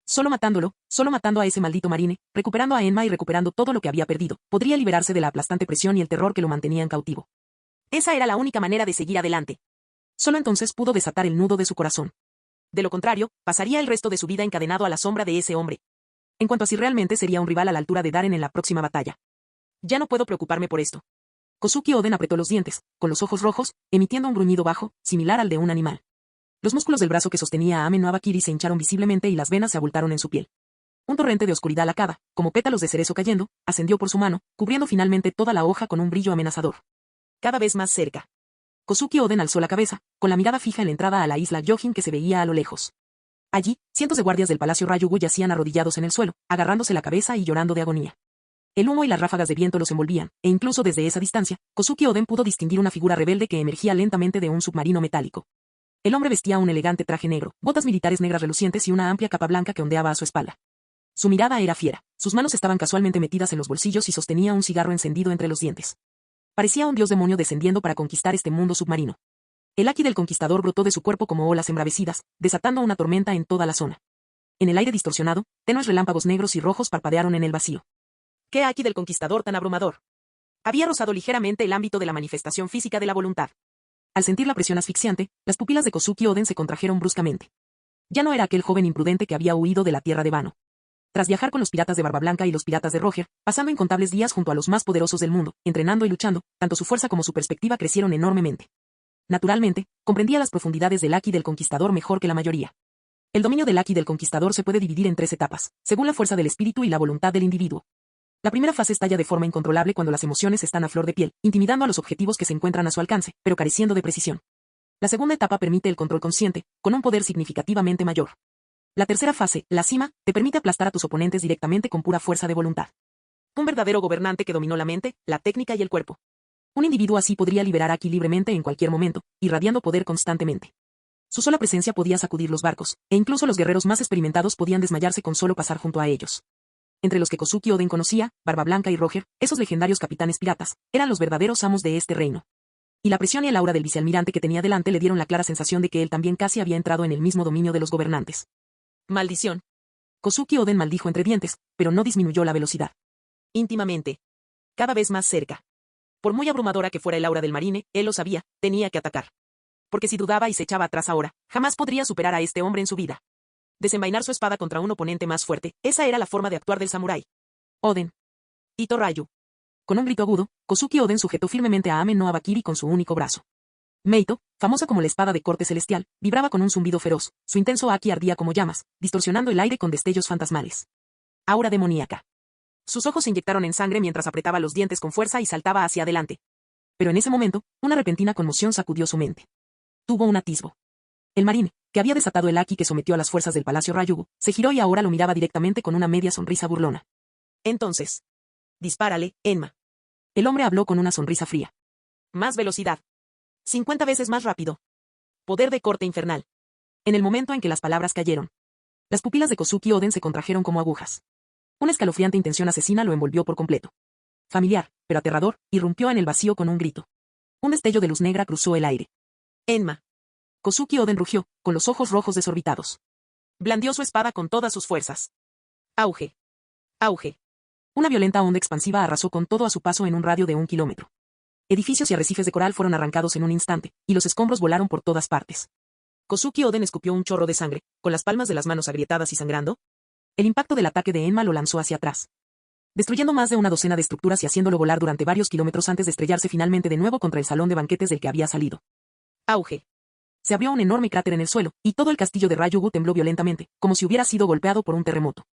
Solo matándolo, solo matando a ese maldito marine, recuperando a Enma y recuperando todo lo que había perdido, podría liberarse de la aplastante presión y el terror que lo mantenían cautivo. Esa era la única manera de seguir adelante. Solo entonces pudo desatar el nudo de su corazón. De lo contrario, pasaría el resto de su vida encadenado a la sombra de ese hombre. En cuanto a si realmente sería un rival a la altura de Darren en la próxima batalla. Ya no puedo preocuparme por esto. Kosuki Oden apretó los dientes, con los ojos rojos, emitiendo un gruñido bajo, similar al de un animal. Los músculos del brazo que sostenía a Ame no Abakiri se hincharon visiblemente y las venas se abultaron en su piel. Un torrente de oscuridad lacada, como pétalos de cerezo cayendo, ascendió por su mano, cubriendo finalmente toda la hoja con un brillo amenazador. Cada vez más cerca. Kosuki Oden alzó la cabeza, con la mirada fija en la entrada a la isla Gyojin que se veía a lo lejos. Allí, cientos de guardias del Palacio Ryugu yacían arrodillados en el suelo, agarrándose la cabeza y llorando de agonía. El humo y las ráfagas de viento los envolvían, e incluso desde esa distancia, Kosuki Oden pudo distinguir una figura rebelde que emergía lentamente de un submarino metálico. El hombre vestía un elegante traje negro, botas militares negras relucientes y una amplia capa blanca que ondeaba a su espalda. Su mirada era fiera, sus manos estaban casualmente metidas en los bolsillos y sostenía un cigarro encendido entre los dientes. Parecía un dios demonio descendiendo para conquistar este mundo submarino. El haki del conquistador brotó de su cuerpo como olas embravecidas, desatando una tormenta en toda la zona. En el aire distorsionado, tenues relámpagos negros y rojos parpadearon en el vacío. ¿Qué haki del conquistador tan abrumador? Había rozado ligeramente el ámbito de la manifestación física de la voluntad. Al sentir la presión asfixiante, las pupilas de Kosuki Oden se contrajeron bruscamente. Ya no era aquel joven imprudente que había huido de la tierra de Wano. Tras viajar con los piratas de Barba Blanca y los piratas de Roger, pasando incontables días junto a los más poderosos del mundo, entrenando y luchando, tanto su fuerza como su perspectiva crecieron enormemente. Naturalmente, comprendía las profundidades del haki del conquistador mejor que la mayoría. El dominio del haki del conquistador se puede dividir en 3 etapas, según la fuerza del espíritu y la voluntad del individuo. La primera fase estalla de forma incontrolable cuando las emociones están a flor de piel, intimidando a los objetivos que se encuentran a su alcance, pero careciendo de precisión. La segunda etapa permite el control consciente, con un poder significativamente mayor. La tercera fase, la cima, te permite aplastar a tus oponentes directamente con pura fuerza de voluntad. Un verdadero gobernante que dominó la mente, la técnica y el cuerpo. Un individuo así podría liberar haki libremente en cualquier momento, irradiando poder constantemente. Su sola presencia podía sacudir los barcos, e incluso los guerreros más experimentados podían desmayarse con solo pasar junto a ellos. Entre los que Kosuki Oden conocía, Barba Blanca y Roger, esos legendarios capitanes piratas, eran los verdaderos amos de este reino. Y la presión y el aura del vicealmirante que tenía delante le dieron la clara sensación de que él también casi había entrado en el mismo dominio de los gobernantes. Maldición. Kosuki Oden maldijo entre dientes, pero no disminuyó la velocidad. Íntimamente. Cada vez más cerca. Por muy abrumadora que fuera el aura del marine, él lo sabía, tenía que atacar. Porque si dudaba y se echaba atrás ahora, jamás podría superar a este hombre en su vida. Desenvainar su espada contra un oponente más fuerte, esa era la forma de actuar del samurái. Oden. Ito Rayu. Con un grito agudo, Kosuki Oden sujetó firmemente a Ame no Abakiri con su único brazo. Meito, famosa como la espada de corte celestial, vibraba con un zumbido feroz, su intenso haki ardía como llamas, distorsionando el aire con destellos fantasmales. Aura demoníaca. Sus ojos se inyectaron en sangre mientras apretaba los dientes con fuerza y saltaba hacia adelante. Pero en ese momento, una repentina conmoción sacudió su mente. Tuvo un atisbo. El marine, que había desatado el haki que sometió a las fuerzas del Palacio Ryugu, se giró y ahora lo miraba directamente con una media sonrisa burlona. Entonces. Dispárale, Enma. El hombre habló con una sonrisa fría. Más velocidad. 50 veces más rápido. Poder de corte infernal. En el momento en que las palabras cayeron, las pupilas de Kosuki Oden se contrajeron como agujas. Una escalofriante intención asesina lo envolvió por completo. Familiar, pero aterrador, irrumpió en el vacío con un grito. Un destello de luz negra cruzó el aire. Enma. Kosuki Oden rugió, con los ojos rojos desorbitados. Blandió su espada con todas sus fuerzas. Auge. Auge. Una violenta onda expansiva arrasó con todo a su paso en un radio de 1 kilómetro. Edificios y arrecifes de coral fueron arrancados en un instante, y los escombros volaron por todas partes. Kosuki Oden escupió un chorro de sangre, con las palmas de las manos agrietadas y sangrando. El impacto del ataque de Enma lo lanzó hacia atrás, destruyendo más de una docena de estructuras y haciéndolo volar durante varios kilómetros antes de estrellarse finalmente de nuevo contra el salón de banquetes del que había salido. Auge. Se abrió un enorme cráter en el suelo, y todo el castillo de Ryugu tembló violentamente, como si hubiera sido golpeado por un terremoto.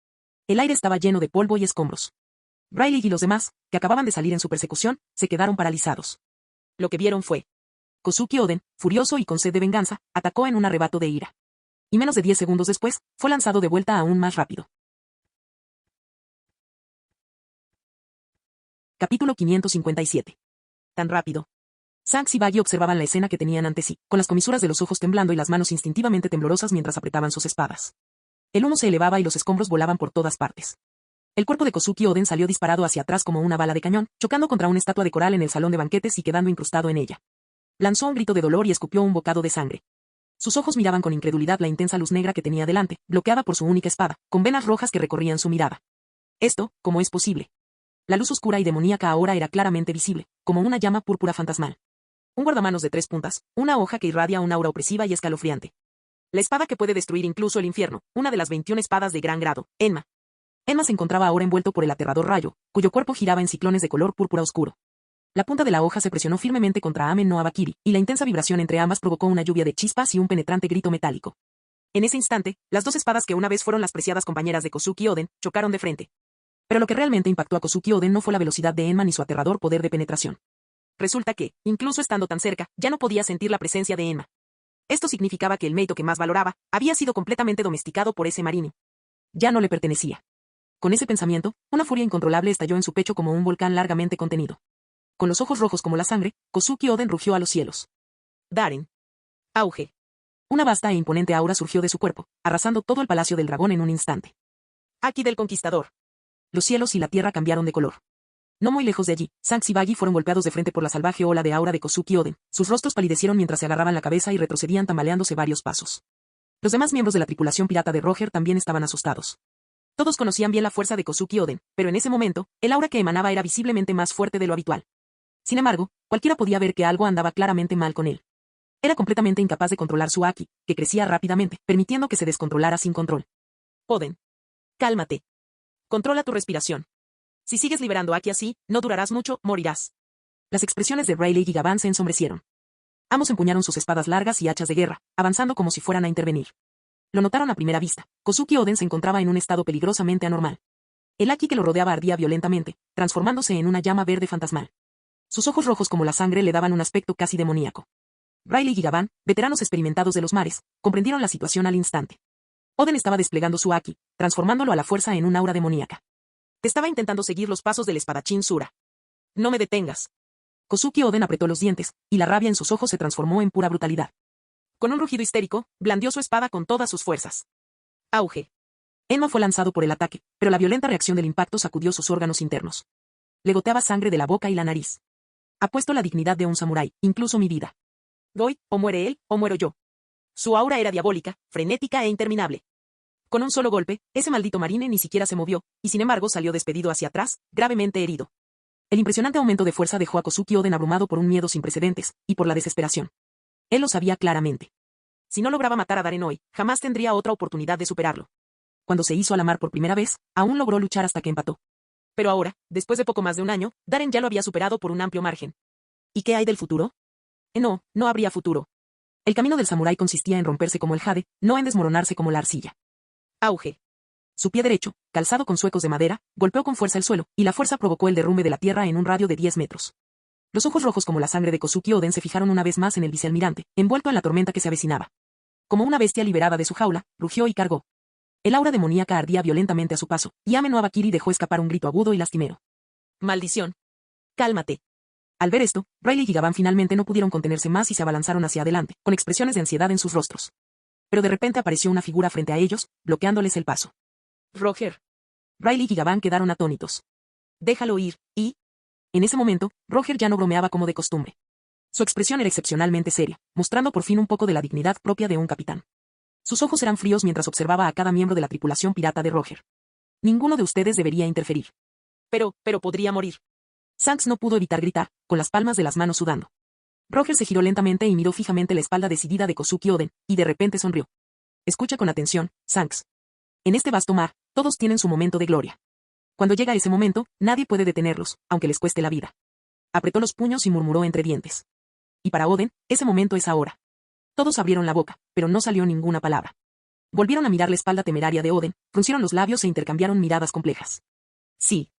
El aire estaba lleno de polvo y escombros. Riley y los demás, que acababan de salir en su persecución, se quedaron paralizados. Lo que vieron fue. Kosuki Oden, furioso y con sed de venganza, atacó en un arrebato de ira. Y menos de 10 segundos después, fue lanzado de vuelta aún más rápido. Capítulo 557. Tan rápido. Shanks y Baggy observaban la escena que tenían ante sí, con las comisuras de los ojos temblando y las manos instintivamente temblorosas mientras apretaban sus espadas. El humo se elevaba y los escombros volaban por todas partes. El cuerpo de Kosuki Oden salió disparado hacia atrás como una bala de cañón, chocando contra una estatua de coral en el salón de banquetes y quedando incrustado en ella. Lanzó un grito de dolor y escupió un bocado de sangre. Sus ojos miraban con incredulidad la intensa luz negra que tenía delante, bloqueada por su única espada, con venas rojas que recorrían su mirada. Esto, ¿cómo es posible? La luz oscura y demoníaca ahora era claramente visible, como una llama púrpura fantasmal. Un guardamanos de 3 puntas, una hoja que irradia una aura opresiva y escalofriante. La espada que puede destruir incluso el infierno, una de las 21 espadas de gran grado, Enma. Enma se encontraba ahora envuelto por el aterrador rayo, cuyo cuerpo giraba en ciclones de color púrpura oscuro. La punta de la hoja se presionó firmemente contra Amen no Abakiri, y la intensa vibración entre ambas provocó una lluvia de chispas y un penetrante grito metálico. En ese instante, las dos espadas que una vez fueron las preciadas compañeras de Kosuki Oden, chocaron de frente. Pero lo que realmente impactó a Kosuki Oden no fue la velocidad de Enma ni su aterrador poder de penetración. Resulta que, incluso estando tan cerca, ya no podía sentir la presencia de Enma. Esto significaba que el Meito que más valoraba, había sido completamente domesticado por ese marine. Ya no le pertenecía. Con ese pensamiento, una furia incontrolable estalló en su pecho como un volcán largamente contenido. Con los ojos rojos como la sangre, Kosuki Oden rugió a los cielos. Daren. Auge. Una vasta e imponente aura surgió de su cuerpo, arrasando todo el palacio del dragón en un instante. Aki del Conquistador. Los cielos y la tierra cambiaron de color. No muy lejos de allí, Shanks y Buggy fueron golpeados de frente por la salvaje ola de aura de Kosuki Oden. Sus rostros palidecieron mientras se agarraban la cabeza y retrocedían tambaleándose varios pasos. Los demás miembros de la tripulación pirata de Roger también estaban asustados. Todos conocían bien la fuerza de Kosuki Oden, pero en ese momento, el aura que emanaba era visiblemente más fuerte de lo habitual. Sin embargo, cualquiera podía ver que algo andaba claramente mal con él. Era completamente incapaz de controlar su Aki, que crecía rápidamente, permitiendo que se descontrolara sin control. Oden. Cálmate. Controla tu respiración. Si sigues liberando Aki así, no durarás mucho, morirás. Las expresiones de Rayleigh y Gavan se ensombrecieron. Ambos empuñaron sus espadas largas y hachas de guerra, avanzando como si fueran a intervenir. Lo notaron a primera vista. Kosuki Oden se encontraba en un estado peligrosamente anormal. El Aki que lo rodeaba ardía violentamente, transformándose en una llama verde fantasmal. Sus ojos rojos como la sangre le daban un aspecto casi demoníaco. Rayleigh y Gavan, veteranos experimentados de los mares, comprendieron la situación al instante. Oden estaba desplegando su Aki, transformándolo a la fuerza en un aura demoníaca. Te estaba intentando seguir los pasos del espadachín Sura. No me detengas. Kosuki Oden apretó los dientes, y la rabia en sus ojos se transformó en pura brutalidad. Con un rugido histérico, blandió su espada con todas sus fuerzas. Auge. Enma fue lanzado por el ataque, pero la violenta reacción del impacto sacudió sus órganos internos. Le goteaba sangre de la boca y la nariz. Apuesto la dignidad de un samurái, incluso mi vida. Voy, o muere él, o muero yo. Su aura era diabólica, frenética e interminable. Con un solo golpe, ese maldito marine ni siquiera se movió, y sin embargo salió despedido hacia atrás, gravemente herido. El impresionante aumento de fuerza dejó a Kosuki Oden abrumado por un miedo sin precedentes, y por la desesperación. Él lo sabía claramente. Si no lograba matar a Daren hoy, jamás tendría otra oportunidad de superarlo. Cuando se hizo a la mar por primera vez, aún logró luchar hasta que empató. Pero ahora, después de poco más de un año, Daren ya lo había superado por un amplio margen. ¿Y qué hay del futuro? No, no habría futuro. El camino del samurái consistía en romperse como el jade, no en desmoronarse como la arcilla. Auge. Su pie derecho, calzado con zuecos de madera, golpeó con fuerza el suelo, y la fuerza provocó el derrumbe de la tierra en un radio de 10 metros. Los ojos rojos como la sangre de Kosuki Oden se fijaron una vez más en el vicealmirante, envuelto en la tormenta que se avecinaba. Como una bestia liberada de su jaula, rugió y cargó. El aura demoníaca ardía violentamente a su paso, y Ame no Abakiri dejó escapar un grito agudo y lastimero. ¡Maldición! ¡Cálmate! Al ver esto, Rayleigh y Gavan finalmente no pudieron contenerse más y se abalanzaron hacia adelante, con expresiones de ansiedad en sus rostros. Pero de repente apareció una figura frente a ellos, bloqueándoles el paso. Roger. Rayleigh y Gavan quedaron atónitos. Déjalo ir, y... En ese momento, Roger ya no bromeaba como de costumbre. Su expresión era excepcionalmente seria, mostrando por fin un poco de la dignidad propia de un capitán. Sus ojos eran fríos mientras observaba a cada miembro de la tripulación pirata de Roger. Ninguno de ustedes debería interferir. Pero podría morir. Shanks no pudo evitar gritar, con las palmas de las manos sudando. Roger se giró lentamente y miró fijamente la espalda decidida de Kosuki Oden, y de repente sonrió. Escucha con atención, Shanks. En este vasto mar, todos tienen su momento de gloria. Cuando llega ese momento, nadie puede detenerlos, aunque les cueste la vida. Apretó los puños y murmuró entre dientes. Y para Oden, ese momento es ahora. Todos abrieron la boca, pero no salió ninguna palabra. Volvieron a mirar la espalda temeraria de Oden, fruncieron los labios e intercambiaron miradas complejas. Sí.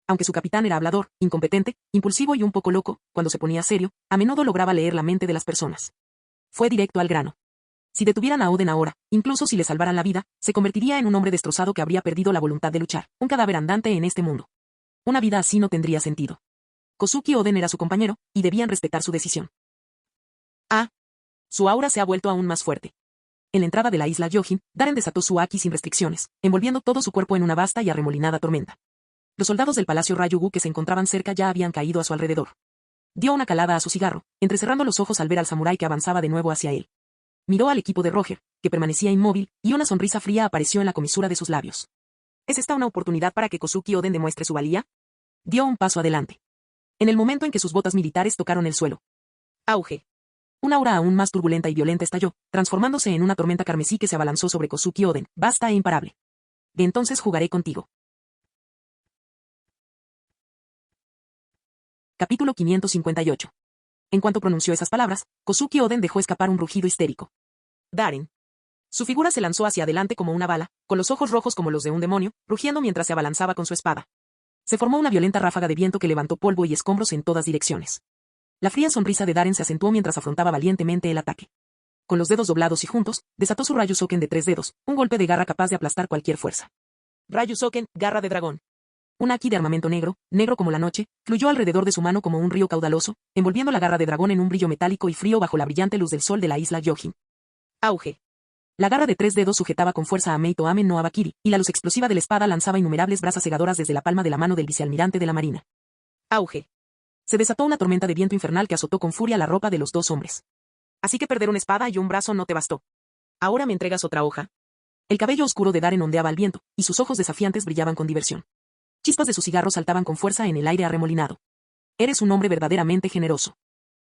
Aunque su capitán era hablador, incompetente, impulsivo y un poco loco, cuando se ponía serio, a menudo lograba leer la mente de las personas. Fue directo al grano. Si detuvieran a Oden ahora, incluso si le salvaran la vida, se convertiría en un hombre destrozado que habría perdido la voluntad de luchar, un cadáver andante en este mundo. Una vida así no tendría sentido. Kosuki Oden era su compañero, y debían respetar su decisión. Su aura se ha vuelto aún más fuerte. En la entrada de la isla Yojin, Daren desató su Aki sin restricciones, envolviendo todo su cuerpo en una vasta y arremolinada tormenta. Los soldados del Palacio Ryugu que se encontraban cerca ya habían caído a su alrededor. Dio una calada a su cigarro, entrecerrando los ojos al ver al samurái que avanzaba de nuevo hacia él. Miró al equipo de Roger, que permanecía inmóvil, y una sonrisa fría apareció en la comisura de sus labios. ¿Es esta una oportunidad para que Kosuki Oden demuestre su valía? Dio un paso adelante. En el momento en que sus botas militares tocaron el suelo. Auge. Una aura aún más turbulenta y violenta estalló, transformándose en una tormenta carmesí que se abalanzó sobre Kosuki Oden, vasta e imparable. De entonces jugaré contigo. Capítulo 558. En cuanto pronunció esas palabras, Kosuki Oden dejó escapar un rugido histérico. Darren. Su figura se lanzó hacia adelante como una bala, con los ojos rojos como los de un demonio, rugiendo mientras se abalanzaba con su espada. Se formó una violenta ráfaga de viento que levantó polvo y escombros en todas direcciones. La fría sonrisa de Darren se acentuó mientras afrontaba valientemente el ataque. Con los dedos doblados y juntos, desató su Ryusoken de 3 dedos, un golpe de garra capaz de aplastar cualquier fuerza. Ryusoken, garra de dragón. Un haki de armamento negro, negro como la noche, fluyó alrededor de su mano como un río caudaloso, envolviendo la garra de dragón en un brillo metálico y frío bajo la brillante luz del sol de la isla Gyojin. Auge. La garra de 3 dedos sujetaba con fuerza a Meito Amen no Abakiri, y la luz explosiva de la espada lanzaba innumerables brasas cegadoras desde la palma de la mano del vicealmirante de la marina. Auge. Se desató una tormenta de viento infernal que azotó con furia la ropa de los dos hombres. Así que perder una espada y un brazo no te bastó. ¿Ahora me entregas otra hoja? El cabello oscuro de Darren ondeaba al viento, y sus ojos desafiantes brillaban con diversión. Chispas de su cigarro saltaban con fuerza en el aire arremolinado. Eres un hombre verdaderamente generoso.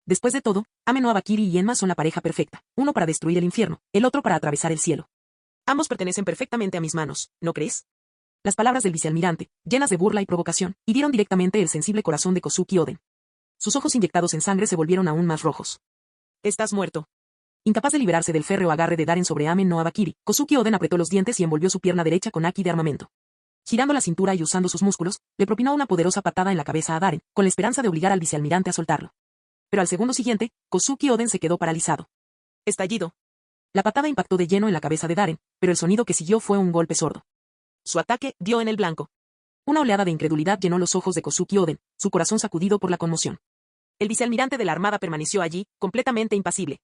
Después de todo, Ame no Abakiri y Enma son la pareja perfecta, uno para destruir el infierno, el otro para atravesar el cielo. Ambos pertenecen perfectamente a mis manos, ¿no crees? Las palabras del vicealmirante, llenas de burla y provocación, hirieron directamente el sensible corazón de Kosuki Oden. Sus ojos inyectados en sangre se volvieron aún más rojos. Estás muerto. Incapaz de librarse del férreo agarre de Darren sobre Ame no Abakiri, Kosuki Oden apretó los dientes y envolvió su pierna derecha con haki de armamento. Girando la cintura y usando sus músculos, le propinó una poderosa patada en la cabeza a Darren, con la esperanza de obligar al vicealmirante a soltarlo. Pero al segundo siguiente, Kosuki Oden se quedó paralizado. Estallido. La patada impactó de lleno en la cabeza de Darren, pero el sonido que siguió fue un golpe sordo. Su ataque dio en el blanco. Una oleada de incredulidad llenó los ojos de Kosuki Oden, su corazón sacudido por la conmoción. El vicealmirante de la armada permaneció allí, completamente impasible.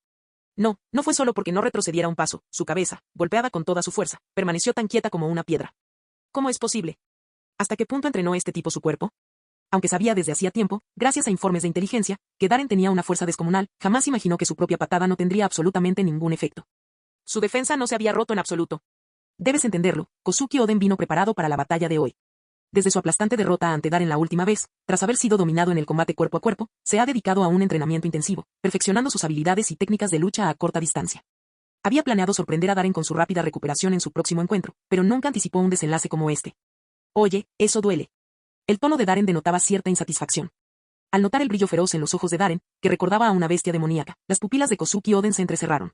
No fue solo porque no retrocediera un paso, su cabeza, golpeada con toda su fuerza, permaneció tan quieta como una piedra. ¿Cómo es posible? ¿Hasta qué punto entrenó este tipo su cuerpo? Aunque sabía desde hacía tiempo, gracias a informes de inteligencia, que Darren tenía una fuerza descomunal, jamás imaginó que su propia patada no tendría absolutamente ningún efecto. Su defensa no se había roto en absoluto. Debes entenderlo, Kosuki Oden vino preparado para la batalla de hoy. Desde su aplastante derrota ante Darren la última vez, tras haber sido dominado en el combate cuerpo a cuerpo, se ha dedicado a un entrenamiento intensivo, perfeccionando sus habilidades y técnicas de lucha a corta distancia. Había planeado sorprender a Darren con su rápida recuperación en su próximo encuentro, pero nunca anticipó un desenlace como este. Oye, eso duele. El tono de Darren denotaba cierta insatisfacción. Al notar el brillo feroz en los ojos de Darren, que recordaba a una bestia demoníaca, las pupilas de Kosuki Oden se entrecerraron.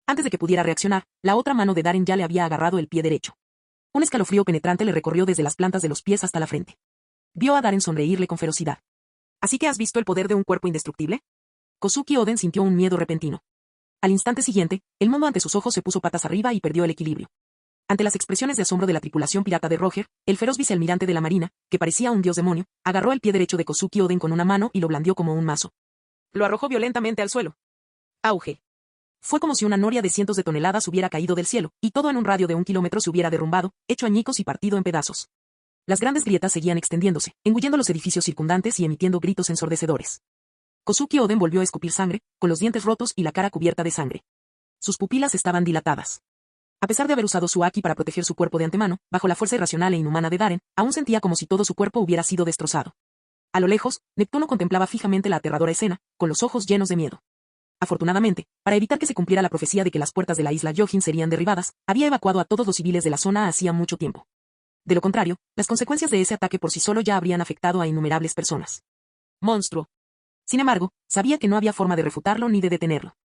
Antes de que pudiera reaccionar, la otra mano de Darren ya le había agarrado el pie derecho. Un escalofrío penetrante le recorrió desde las plantas de los pies hasta la frente. Vio a Darren sonreírle con ferocidad. ¿Así que has visto el poder de un cuerpo indestructible? Kosuki Oden sintió un miedo repentino. Al instante siguiente, el mundo ante sus ojos se puso patas arriba y perdió el equilibrio. Ante las expresiones de asombro de la tripulación pirata de Roger, el feroz vicealmirante de la marina, que parecía un dios demonio, agarró el pie derecho de Kosuki Oden con una mano y lo blandió como un mazo. Lo arrojó violentamente al suelo. Auge. Fue como si una noria de cientos de toneladas hubiera caído del cielo, y todo en un radio de 1 kilómetro se hubiera derrumbado, hecho añicos y partido en pedazos. Las grandes grietas seguían extendiéndose, engullendo los edificios circundantes y emitiendo gritos ensordecedores. Kosuki Oden volvió a escupir sangre, con los dientes rotos y la cara cubierta de sangre. Sus pupilas estaban dilatadas. A pesar de haber usado su haki para proteger su cuerpo de antemano, bajo la fuerza irracional e inhumana de Darren, aún sentía como si todo su cuerpo hubiera sido destrozado. A lo lejos, Neptuno contemplaba fijamente la aterradora escena, con los ojos llenos de miedo. Afortunadamente, para evitar que se cumpliera la profecía de que las puertas de la isla Gyojin serían derribadas, había evacuado a todos los civiles de la zona hacía mucho tiempo. De lo contrario, las consecuencias de ese ataque por sí solo ya habrían afectado a innumerables personas. Monstruo. Sin embargo, sabía que no había forma de refutarlo ni de detenerlo.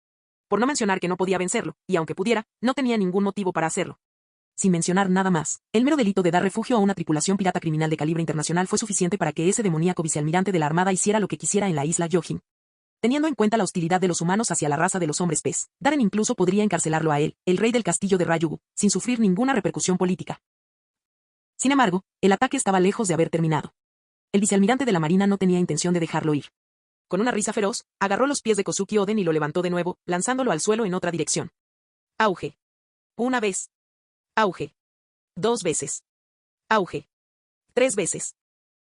Por no mencionar que no podía vencerlo, y aunque pudiera, no tenía ningún motivo para hacerlo. Sin mencionar nada más, el mero delito de dar refugio a una tripulación pirata criminal de calibre internacional fue suficiente para que ese demoníaco vicealmirante de la armada hiciera lo que quisiera en la isla Gyojin. Teniendo en cuenta la hostilidad de los humanos hacia la raza de los hombres pez, Darren incluso podría encarcelarlo a él, el rey del castillo de Ryugu, sin sufrir ninguna repercusión política. Sin embargo, el ataque estaba lejos de haber terminado. El vicealmirante de la marina no tenía intención de dejarlo ir. Con una risa feroz, agarró los pies de Kosuki Oden y lo levantó de nuevo, lanzándolo al suelo en otra dirección. Auge. Una vez. Auge. 2 veces. Auge. 3 veces.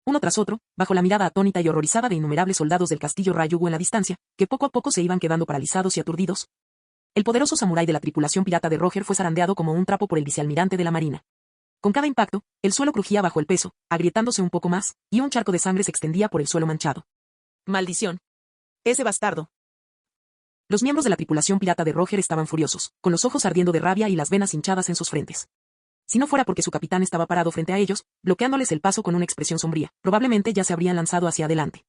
Uno tras otro, bajo la mirada atónita y horrorizada de innumerables soldados del castillo Ryugu en la distancia, que poco a poco se iban quedando paralizados y aturdidos. El poderoso samurái de la tripulación pirata de Roger fue zarandeado como un trapo por el vicealmirante de la marina. Con cada impacto, el suelo crujía bajo el peso, agrietándose un poco más, y un charco de sangre se extendía por el suelo manchado. ¡Maldición! ¡Ese bastardo! Los miembros de la tripulación pirata de Roger estaban furiosos, con los ojos ardiendo de rabia y las venas hinchadas en sus frentes. Si no fuera porque su capitán estaba parado frente a ellos, bloqueándoles el paso con una expresión sombría, probablemente ya se habrían lanzado hacia adelante.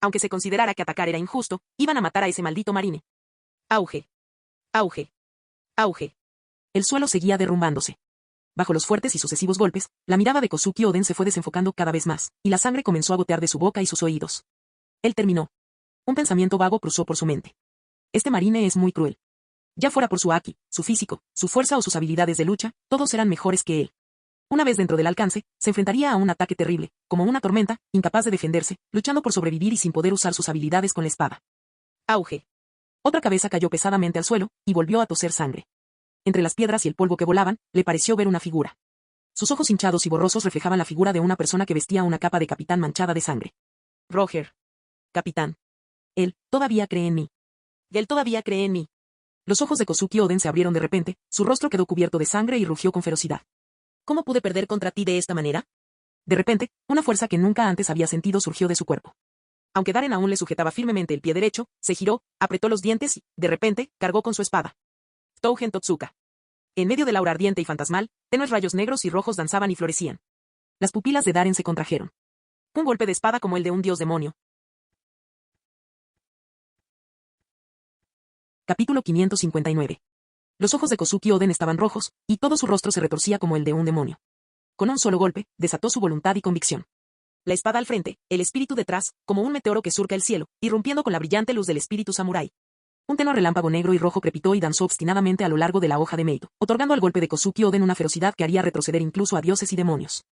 Aunque se considerara que atacar era injusto, iban a matar a ese maldito marine. Auge. Auge. Auge. El suelo seguía derrumbándose. Bajo los fuertes y sucesivos golpes, la mirada de Kosuki Oden se fue desenfocando cada vez más, y la sangre comenzó a gotear de su boca y sus oídos. Él terminó. Un pensamiento vago cruzó por su mente. Este marine es muy cruel. Ya fuera por su haki, su físico, su fuerza o sus habilidades de lucha, todos eran mejores que él. Una vez dentro del alcance, se enfrentaría a un ataque terrible, como una tormenta, incapaz de defenderse, luchando por sobrevivir y sin poder usar sus habilidades con la espada. Auge. Otra cabeza cayó pesadamente al suelo, y volvió a toser sangre. Entre las piedras y el polvo que volaban, le pareció ver una figura. Sus ojos hinchados y borrosos reflejaban la figura de una persona que vestía una capa de capitán manchada de sangre. Roger. Capitán. Él todavía cree en mí. Él todavía cree en mí. Los ojos de Kosuki Oden se abrieron de repente, su rostro quedó cubierto de sangre y rugió con ferocidad. ¿Cómo pude perder contra ti de esta manera? De repente, una fuerza que nunca antes había sentido surgió de su cuerpo. Aunque Darren aún le sujetaba firmemente el pie derecho, se giró, apretó los dientes y, de repente, cargó con su espada. Tougen Totsuka. En medio del aura ardiente y fantasmal, tenues rayos negros y rojos danzaban y florecían. Las pupilas de Darren se contrajeron. Un golpe de espada como el de un dios demonio. Capítulo 559. Los ojos de Kosuki Oden estaban rojos, y todo su rostro se retorcía como el de un demonio. Con un solo golpe, desató su voluntad y convicción. La espada al frente, el espíritu detrás, como un meteoro que surca el cielo, irrumpiendo con la brillante luz del espíritu samurái. Un tenue relámpago negro y rojo crepitó y danzó obstinadamente a lo largo de la hoja de Meito, otorgando al golpe de Kosuki Oden una ferocidad que haría retroceder incluso a dioses y demonios.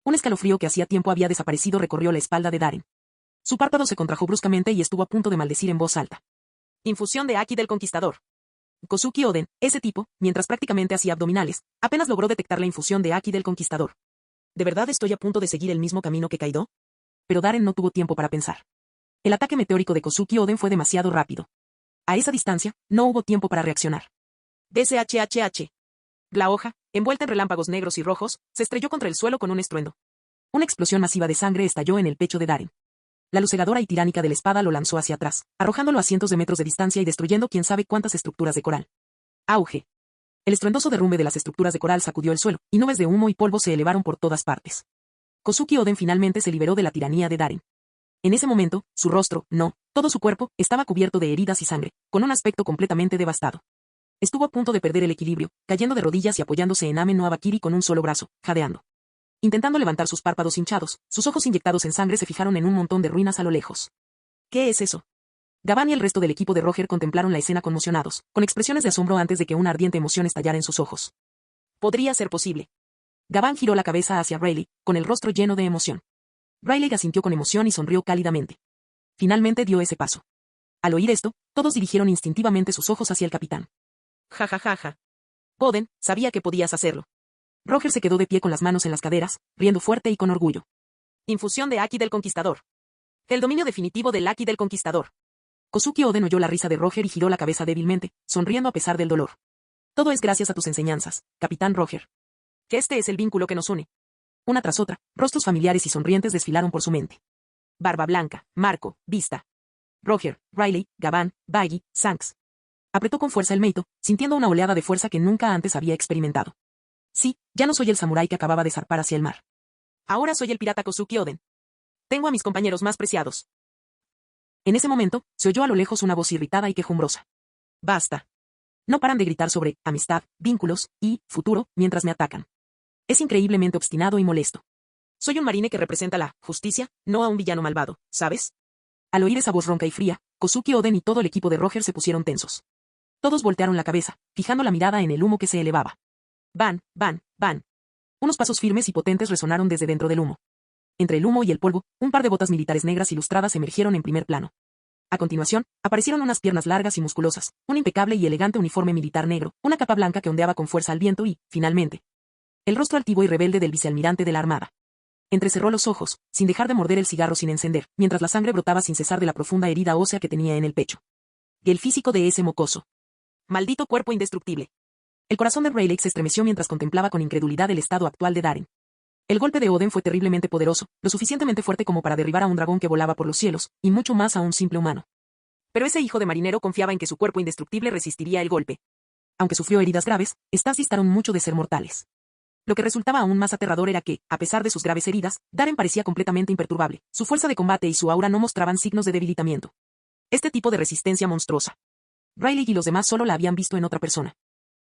Un escalofrío que hacía tiempo había desaparecido recorrió la espalda de Darren. Su párpado se contrajo bruscamente y estuvo a punto de maldecir en voz alta. Infusión de Haki del Conquistador. Kosuki Oden, ese tipo, mientras prácticamente hacía abdominales, apenas logró detectar la infusión de Haki del Conquistador. ¿De verdad estoy a punto de seguir el mismo camino que Kaido? Pero Darren no tuvo tiempo para pensar. El ataque meteórico de Kosuki Oden fue demasiado rápido. A esa distancia, no hubo tiempo para reaccionar. DSHHH. La hoja, envuelta en relámpagos negros y rojos, se estrelló contra el suelo con un estruendo. Una explosión masiva de sangre estalló en el pecho de Darren. La luz cegadora y tiránica de la espada lo lanzó hacia atrás, arrojándolo a cientos de metros de distancia y destruyendo quién sabe cuántas estructuras de coral. Auge. El estruendoso derrumbe de las estructuras de coral sacudió el suelo, y nubes de humo y polvo se elevaron por todas partes. Kosuki Oden finalmente se liberó de la tiranía de Darren. En ese momento, su rostro, no, todo su cuerpo, estaba cubierto de heridas y sangre, con un aspecto completamente devastado. Estuvo a punto de perder el equilibrio, cayendo de rodillas y apoyándose en Amen no Abakiri con un solo brazo, jadeando. Intentando levantar sus párpados hinchados, sus ojos inyectados en sangre se fijaron en un montón de ruinas a lo lejos. ¿Qué es eso? Gavin y el resto del equipo de Roger contemplaron la escena conmocionados, con expresiones de asombro antes de que una ardiente emoción estallara en sus ojos. Podría ser posible. Gavin giró la cabeza hacia Rayleigh, con el rostro lleno de emoción. Rayleigh asintió con emoción y sonrió cálidamente. Finalmente dio ese paso. Al oír esto, todos dirigieron instintivamente sus ojos hacia el capitán. Ja ja ja ja. Oden, sabía que podías hacerlo. Roger se quedó de pie con las manos en las caderas, riendo fuerte y con orgullo. Infusión de Haki del Conquistador. El dominio definitivo del Haki del Conquistador. Kosuki Oden oyó la risa de Roger y giró la cabeza débilmente, sonriendo a pesar del dolor. Todo es gracias a tus enseñanzas, Capitán Roger. Que este es el vínculo que nos une. Una tras otra, rostros familiares y sonrientes desfilaron por su mente. Barba Blanca, Marco, Vista. Roger, Rayleigh, Gavin, Baggy, Shanks. Apretó con fuerza el Meito, sintiendo una oleada de fuerza que nunca antes había experimentado. Sí, ya no soy el samurái que acababa de zarpar hacia el mar. Ahora soy el pirata Kosuki Oden. Tengo a mis compañeros más preciados. En ese momento, se oyó a lo lejos una voz irritada y quejumbrosa. Basta. No paran de gritar sobre amistad, vínculos y futuro mientras me atacan. Es increíblemente obstinado y molesto. Soy un marine que representa la justicia, no a un villano malvado, ¿sabes? Al oír esa voz ronca y fría, Kosuki Oden y todo el equipo de Roger se pusieron tensos. Todos voltearon la cabeza, fijando la mirada en el humo que se elevaba. Van, van, van. Unos pasos firmes y potentes resonaron desde dentro del humo. Entre el humo y el polvo, un par de botas militares negras ilustradas emergieron en primer plano. A continuación, aparecieron unas piernas largas y musculosas, un impecable y elegante uniforme militar negro, una capa blanca que ondeaba con fuerza al viento y, finalmente, el rostro altivo y rebelde del vicealmirante de la Armada. Entrecerró los ojos, sin dejar de morder el cigarro sin encender, mientras la sangre brotaba sin cesar de la profunda herida ósea que tenía en el pecho. Y el físico de ese mocoso. Maldito cuerpo indestructible. El corazón de Rayleigh se estremeció mientras contemplaba con incredulidad el estado actual de Darren. El golpe de Oden fue terriblemente poderoso, lo suficientemente fuerte como para derribar a un dragón que volaba por los cielos, y mucho más a un simple humano. Pero ese hijo de marinero confiaba en que su cuerpo indestructible resistiría el golpe. Aunque sufrió heridas graves, estas distaron mucho de ser mortales. Lo que resultaba aún más aterrador era que, a pesar de sus graves heridas, Darren parecía completamente imperturbable. Su fuerza de combate y su aura no mostraban signos de debilitamiento. Este tipo de resistencia monstruosa. Riley y los demás solo la habían visto en otra persona.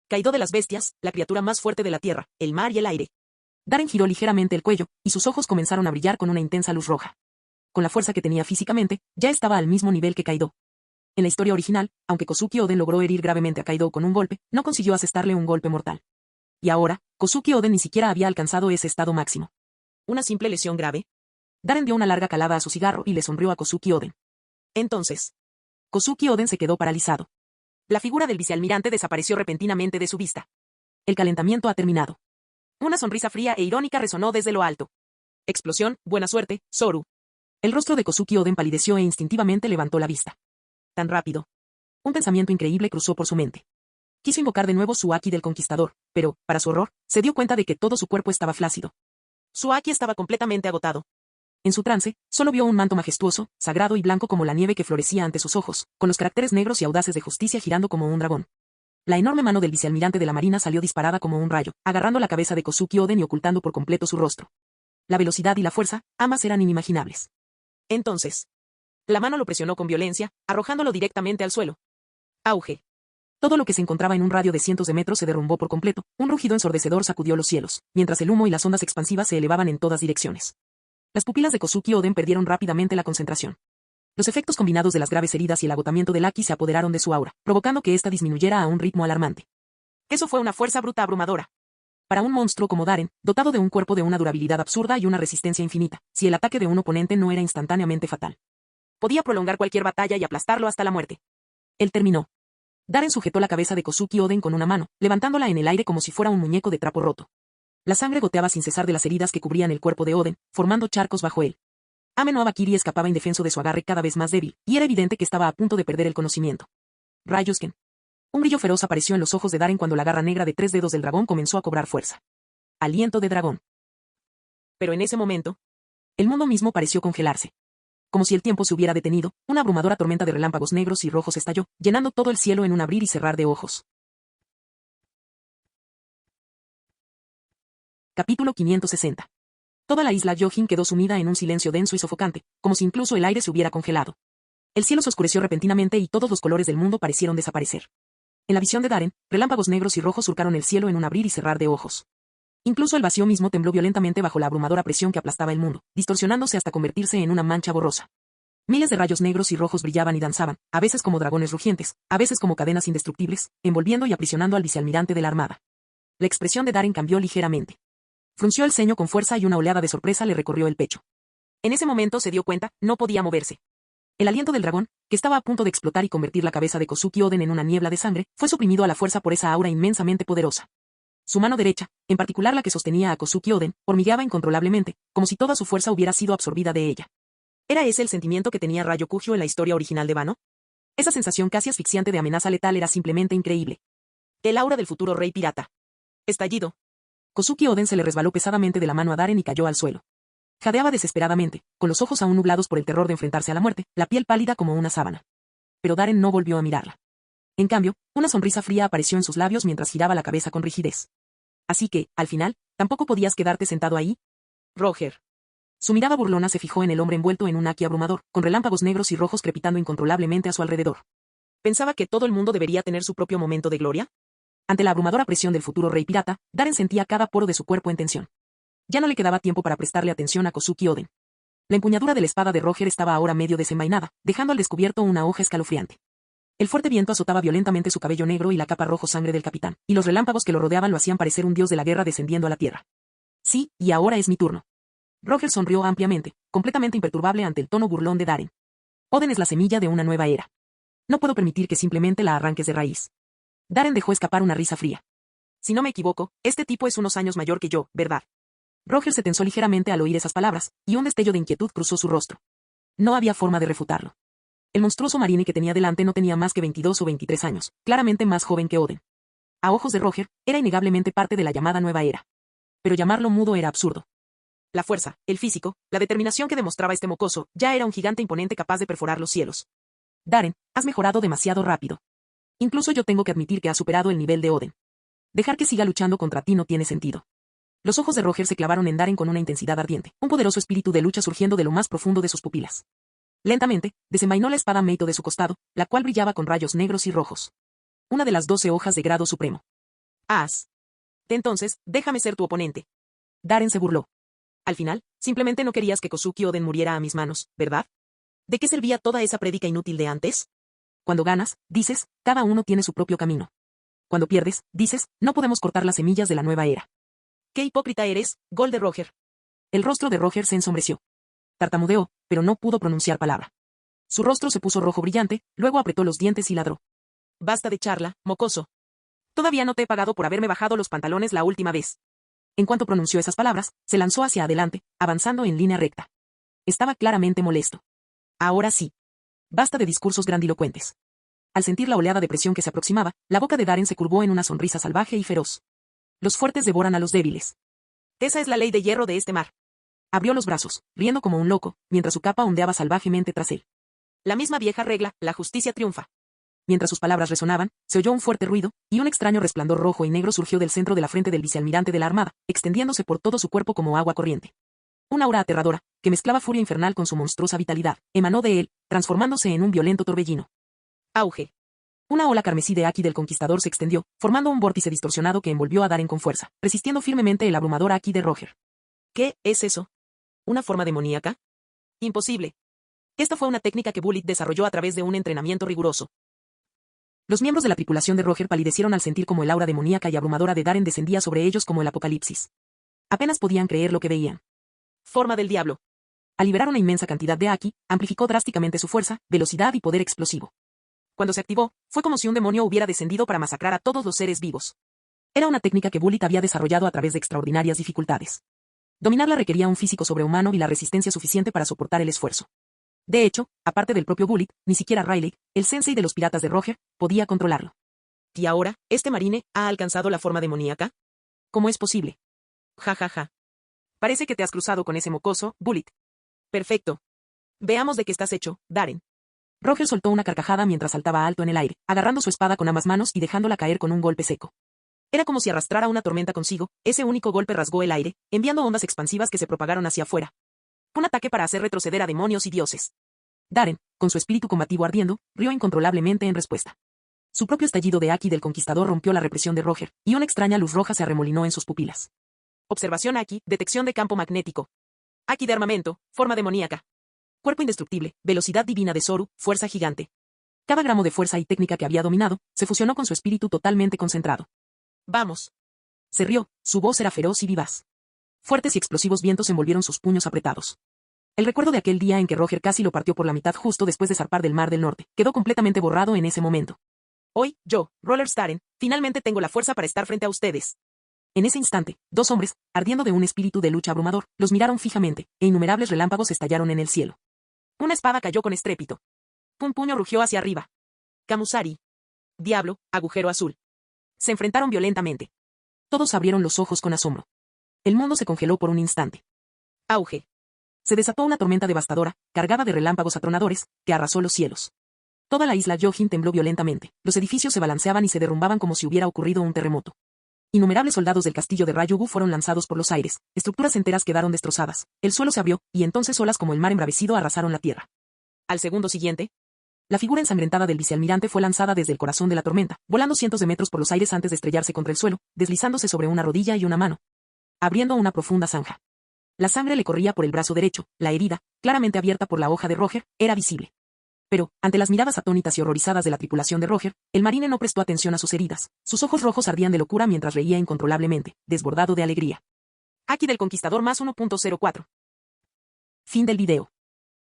Kaido de las bestias, la criatura más fuerte de la tierra, el mar y el aire. Darren giró ligeramente el cuello, y sus ojos comenzaron a brillar con una intensa luz roja. Con la fuerza que tenía físicamente, ya estaba al mismo nivel que Kaido. En la historia original, aunque Kozuki Oden logró herir gravemente a Kaido con un golpe, no consiguió asestarle un golpe mortal. Y ahora, Kozuki Oden ni siquiera había alcanzado ese estado máximo. ¿Una simple lesión grave? Darren dio una larga calada a su cigarro y le sonrió a Kozuki Oden. Entonces, Kozuki Oden se quedó paralizado. La figura del vicealmirante desapareció repentinamente de su vista. El calentamiento ha terminado. Una sonrisa fría e irónica resonó desde lo alto. Explosión, buena suerte, Zoru. El rostro de Kozuki Oden palideció e instintivamente levantó la vista. Tan rápido. Un pensamiento increíble cruzó por su mente. Quiso invocar de nuevo su Haki del Conquistador, pero, para su horror, se dio cuenta de que todo su cuerpo estaba flácido. Su Haki estaba completamente agotado. En su trance, solo vio un manto majestuoso, sagrado y blanco como la nieve que florecía ante sus ojos, con los caracteres negros y audaces de justicia girando como un dragón. La enorme mano del vicealmirante de la marina salió disparada como un rayo, agarrando la cabeza de Kozuki Oden y ocultando por completo su rostro. La velocidad y la fuerza, ambas eran inimaginables. Entonces, la mano lo presionó con violencia, arrojándolo directamente al suelo. Auge. Todo lo que se encontraba en un radio de cientos de metros se derrumbó por completo, un rugido ensordecedor sacudió los cielos, mientras el humo y las ondas expansivas se elevaban en todas direcciones. Las pupilas de Kozuki Oden perdieron rápidamente la concentración. Los efectos combinados de las graves heridas y el agotamiento del Haki se apoderaron de su aura, provocando que ésta disminuyera a un ritmo alarmante. Eso fue una fuerza bruta abrumadora. Para un monstruo como Darren, dotado de un cuerpo de una durabilidad absurda y una resistencia infinita, si el ataque de un oponente no era instantáneamente fatal, podía prolongar cualquier batalla y aplastarlo hasta la muerte. Él terminó. Darren sujetó la cabeza de Kozuki Oden con una mano, levantándola en el aire como si fuera un muñeco de trapo roto. La sangre goteaba sin cesar de las heridas que cubrían el cuerpo de Oden, formando charcos bajo él. Ame no Abakiri escapaba indefenso de su agarre cada vez más débil, y era evidente que estaba a punto de perder el conocimiento. Rayos Ken. Un brillo feroz apareció en los ojos de Darren cuando la garra negra de 3 dedos del dragón comenzó a cobrar fuerza. Aliento de dragón. Pero en ese momento, el mundo mismo pareció congelarse. Como si el tiempo se hubiera detenido, una abrumadora tormenta de relámpagos negros y rojos estalló, llenando todo el cielo en un abrir y cerrar de ojos. Capítulo 560. Toda la isla Yohin quedó sumida en un silencio denso y sofocante, como si incluso el aire se hubiera congelado. El cielo se oscureció repentinamente y todos los colores del mundo parecieron desaparecer. En la visión de Darren, relámpagos negros y rojos surcaron el cielo en un abrir y cerrar de ojos. Incluso el vacío mismo tembló violentamente bajo la abrumadora presión que aplastaba el mundo, distorsionándose hasta convertirse en una mancha borrosa. Miles de rayos negros y rojos brillaban y danzaban, a veces como dragones rugientes, a veces como cadenas indestructibles, envolviendo y aprisionando al vicealmirante de la armada. La expresión de Darren cambió ligeramente. Frunció el ceño con fuerza y una oleada de sorpresa le recorrió el pecho. En ese momento se dio cuenta, no podía moverse. El aliento del dragón, que estaba a punto de explotar y convertir la cabeza de Kozuki Oden en una niebla de sangre, fue suprimido a la fuerza por esa aura inmensamente poderosa. Su mano derecha, en particular la que sostenía a Kozuki Oden, hormigueaba incontrolablemente, como si toda su fuerza hubiera sido absorbida de ella. ¿Era ese el sentimiento que tenía Ryokugyo en la historia original de Wano? Esa sensación casi asfixiante de amenaza letal era simplemente increíble. El aura del futuro rey pirata. Estallido. Kozuki Oden se le resbaló pesadamente de la mano a Darren y cayó al suelo. Jadeaba desesperadamente, con los ojos aún nublados por el terror de enfrentarse a la muerte, la piel pálida como una sábana. Pero Darren no volvió a mirarla. En cambio, una sonrisa fría apareció en sus labios mientras giraba la cabeza con rigidez. Así que, al final, ¿tampoco podías quedarte sentado ahí? Roger. Su mirada burlona se fijó en el hombre envuelto en un haki abrumador, con relámpagos negros y rojos crepitando incontrolablemente a su alrededor. ¿Pensaba que todo el mundo debería tener su propio momento de gloria? Ante la abrumadora presión del futuro rey pirata, Darren sentía cada poro de su cuerpo en tensión. Ya no le quedaba tiempo para prestarle atención a Kozuki Oden. La empuñadura de la espada de Roger estaba ahora medio desenvainada, dejando al descubierto una hoja escalofriante. El fuerte viento azotaba violentamente su cabello negro y la capa rojo sangre del capitán, y los relámpagos que lo rodeaban lo hacían parecer un dios de la guerra descendiendo a la tierra. Sí, y ahora es mi turno. Roger sonrió ampliamente, completamente imperturbable ante el tono burlón de Darren. Oden es la semilla de una nueva era. No puedo permitir que simplemente la arranques de raíz. Darren dejó escapar una risa fría. Si no me equivoco, este tipo es unos años mayor que yo, ¿verdad? Roger se tensó ligeramente al oír esas palabras, y un destello de inquietud cruzó su rostro. No había forma de refutarlo. El monstruoso marine que tenía delante no tenía más que 22 o 23 años, claramente más joven que Oden. A ojos de Roger, era innegablemente parte de la llamada nueva era. Pero llamarlo mudo era absurdo. La fuerza, el físico, la determinación que demostraba este mocoso, ya era un gigante imponente capaz de perforar los cielos. Darren, has mejorado demasiado rápido. Incluso yo tengo que admitir que has superado el nivel de Oden. Dejar que siga luchando contra ti no tiene sentido. Los ojos de Roger se clavaron en Darren con una intensidad ardiente, un poderoso espíritu de lucha surgiendo de lo más profundo de sus pupilas. Lentamente, desenvainó la espada Meito de su costado, la cual brillaba con rayos negros y rojos. Una de las 12 hojas de grado supremo. Entonces, déjame ser tu oponente. Darren se burló. Al final, simplemente no querías que Kozuki Oden muriera a mis manos, ¿verdad? ¿De qué servía toda esa prédica inútil de antes? Cuando ganas, dices, cada uno tiene su propio camino. Cuando pierdes, dices, no podemos cortar las semillas de la nueva era. ¡Qué hipócrita eres, Gol de Roger! El rostro de Roger se ensombreció. Tartamudeó, pero no pudo pronunciar palabra. Su rostro se puso rojo brillante, luego apretó los dientes y ladró. Basta de charla, mocoso. Todavía no te he pagado por haberme bajado los pantalones la última vez. En cuanto pronunció esas palabras, se lanzó hacia adelante, avanzando en línea recta. Estaba claramente molesto. Ahora sí. Basta de discursos grandilocuentes. Al sentir la oleada de presión que se aproximaba, la boca de Darren se curvó en una sonrisa salvaje y feroz. Los fuertes devoran a los débiles. Esa es la ley de hierro de este mar. Abrió los brazos, riendo como un loco, mientras su capa ondeaba salvajemente tras él. La misma vieja regla, la justicia triunfa. Mientras sus palabras resonaban, se oyó un fuerte ruido, y un extraño resplandor rojo y negro surgió del centro de la frente del vicealmirante de la Armada, extendiéndose por todo su cuerpo como agua corriente. Una aura aterradora, que mezclaba furia infernal con su monstruosa vitalidad, emanó de él, transformándose en un violento torbellino. Auge. Una ola carmesí de Haki del Conquistador se extendió, formando un vórtice distorsionado que envolvió a Darren con fuerza, resistiendo firmemente el abrumador Haki de Roger. ¿Qué es eso? ¿Una forma demoníaca? Imposible. Esta fue una técnica que Bullitt desarrolló a través de un entrenamiento riguroso. Los miembros de la tripulación de Roger palidecieron al sentir como el aura demoníaca y abrumadora de Darren descendía sobre ellos como el apocalipsis. Apenas podían creer lo que veían. Forma del diablo. Al liberar una inmensa cantidad de Haki, amplificó drásticamente su fuerza, velocidad y poder explosivo. Cuando se activó, fue como si un demonio hubiera descendido para masacrar a todos los seres vivos. Era una técnica que Bullitt había desarrollado a través de extraordinarias dificultades. Dominarla requería un físico sobrehumano y la resistencia suficiente para soportar el esfuerzo. De hecho, aparte del propio Bullitt, ni siquiera Riley, el sensei de los piratas de Roger, podía controlarlo. ¿Y ahora, este marine ha alcanzado la forma demoníaca? ¿Cómo es posible? Ja ja ja. Parece que te has cruzado con ese mocoso, Bullitt. Perfecto. Veamos de qué estás hecho, Darren. Roger soltó una carcajada mientras saltaba alto en el aire, agarrando su espada con ambas manos y dejándola caer con un golpe seco. Era como si arrastrara una tormenta consigo, ese único golpe rasgó el aire, enviando ondas expansivas que se propagaron hacia afuera. Un ataque para hacer retroceder a demonios y dioses. Darren, con su espíritu combativo ardiendo, rió incontrolablemente en respuesta. Su propio estallido de Haki del Conquistador rompió la represión de Roger, y una extraña luz roja se arremolinó en sus pupilas. Observación Haki, detección de campo magnético. Haki de armamento, forma demoníaca. Cuerpo indestructible, velocidad divina de Zoru, fuerza gigante. Cada gramo de fuerza y técnica que había dominado, se fusionó con su espíritu totalmente concentrado. Vamos. Se rió, su voz era feroz y vivaz. Fuertes y explosivos vientos envolvieron sus puños apretados. El recuerdo de aquel día en que Roger casi lo partió por la mitad justo después de zarpar del Mar del Norte, quedó completamente borrado en ese momento. Hoy, yo, Roller Staren, finalmente tengo la fuerza para estar frente a ustedes. En ese instante, dos hombres, ardiendo de un espíritu de lucha abrumador, los miraron fijamente, e innumerables relámpagos estallaron en el cielo. Una espada cayó con estrépito. Un puño rugió hacia arriba. Kamusari. Diablo, agujero azul. Se enfrentaron violentamente. Todos abrieron los ojos con asombro. El mundo se congeló por un instante. Auge. Se desató una tormenta devastadora, cargada de relámpagos atronadores, que arrasó los cielos. Toda la isla Yohin tembló violentamente, los edificios se balanceaban y se derrumbaban como si hubiera ocurrido un terremoto. Innumerables soldados del castillo de Ryugu fueron lanzados por los aires, estructuras enteras quedaron destrozadas, el suelo se abrió, y entonces olas como el mar embravecido arrasaron la tierra. Al segundo siguiente, la figura ensangrentada del vicealmirante fue lanzada desde el corazón de la tormenta, volando cientos de metros por los aires antes de estrellarse contra el suelo, deslizándose sobre una rodilla y una mano, abriendo una profunda zanja. La sangre le corría por el brazo derecho, la herida, claramente abierta por la hoja de Roger, era visible. Pero, ante las miradas atónitas y horrorizadas de la tripulación de Roger, el marine no prestó atención a sus heridas. Sus ojos rojos ardían de locura mientras reía incontrolablemente, desbordado de alegría. Haki del Conquistador más 1.04. Fin del video.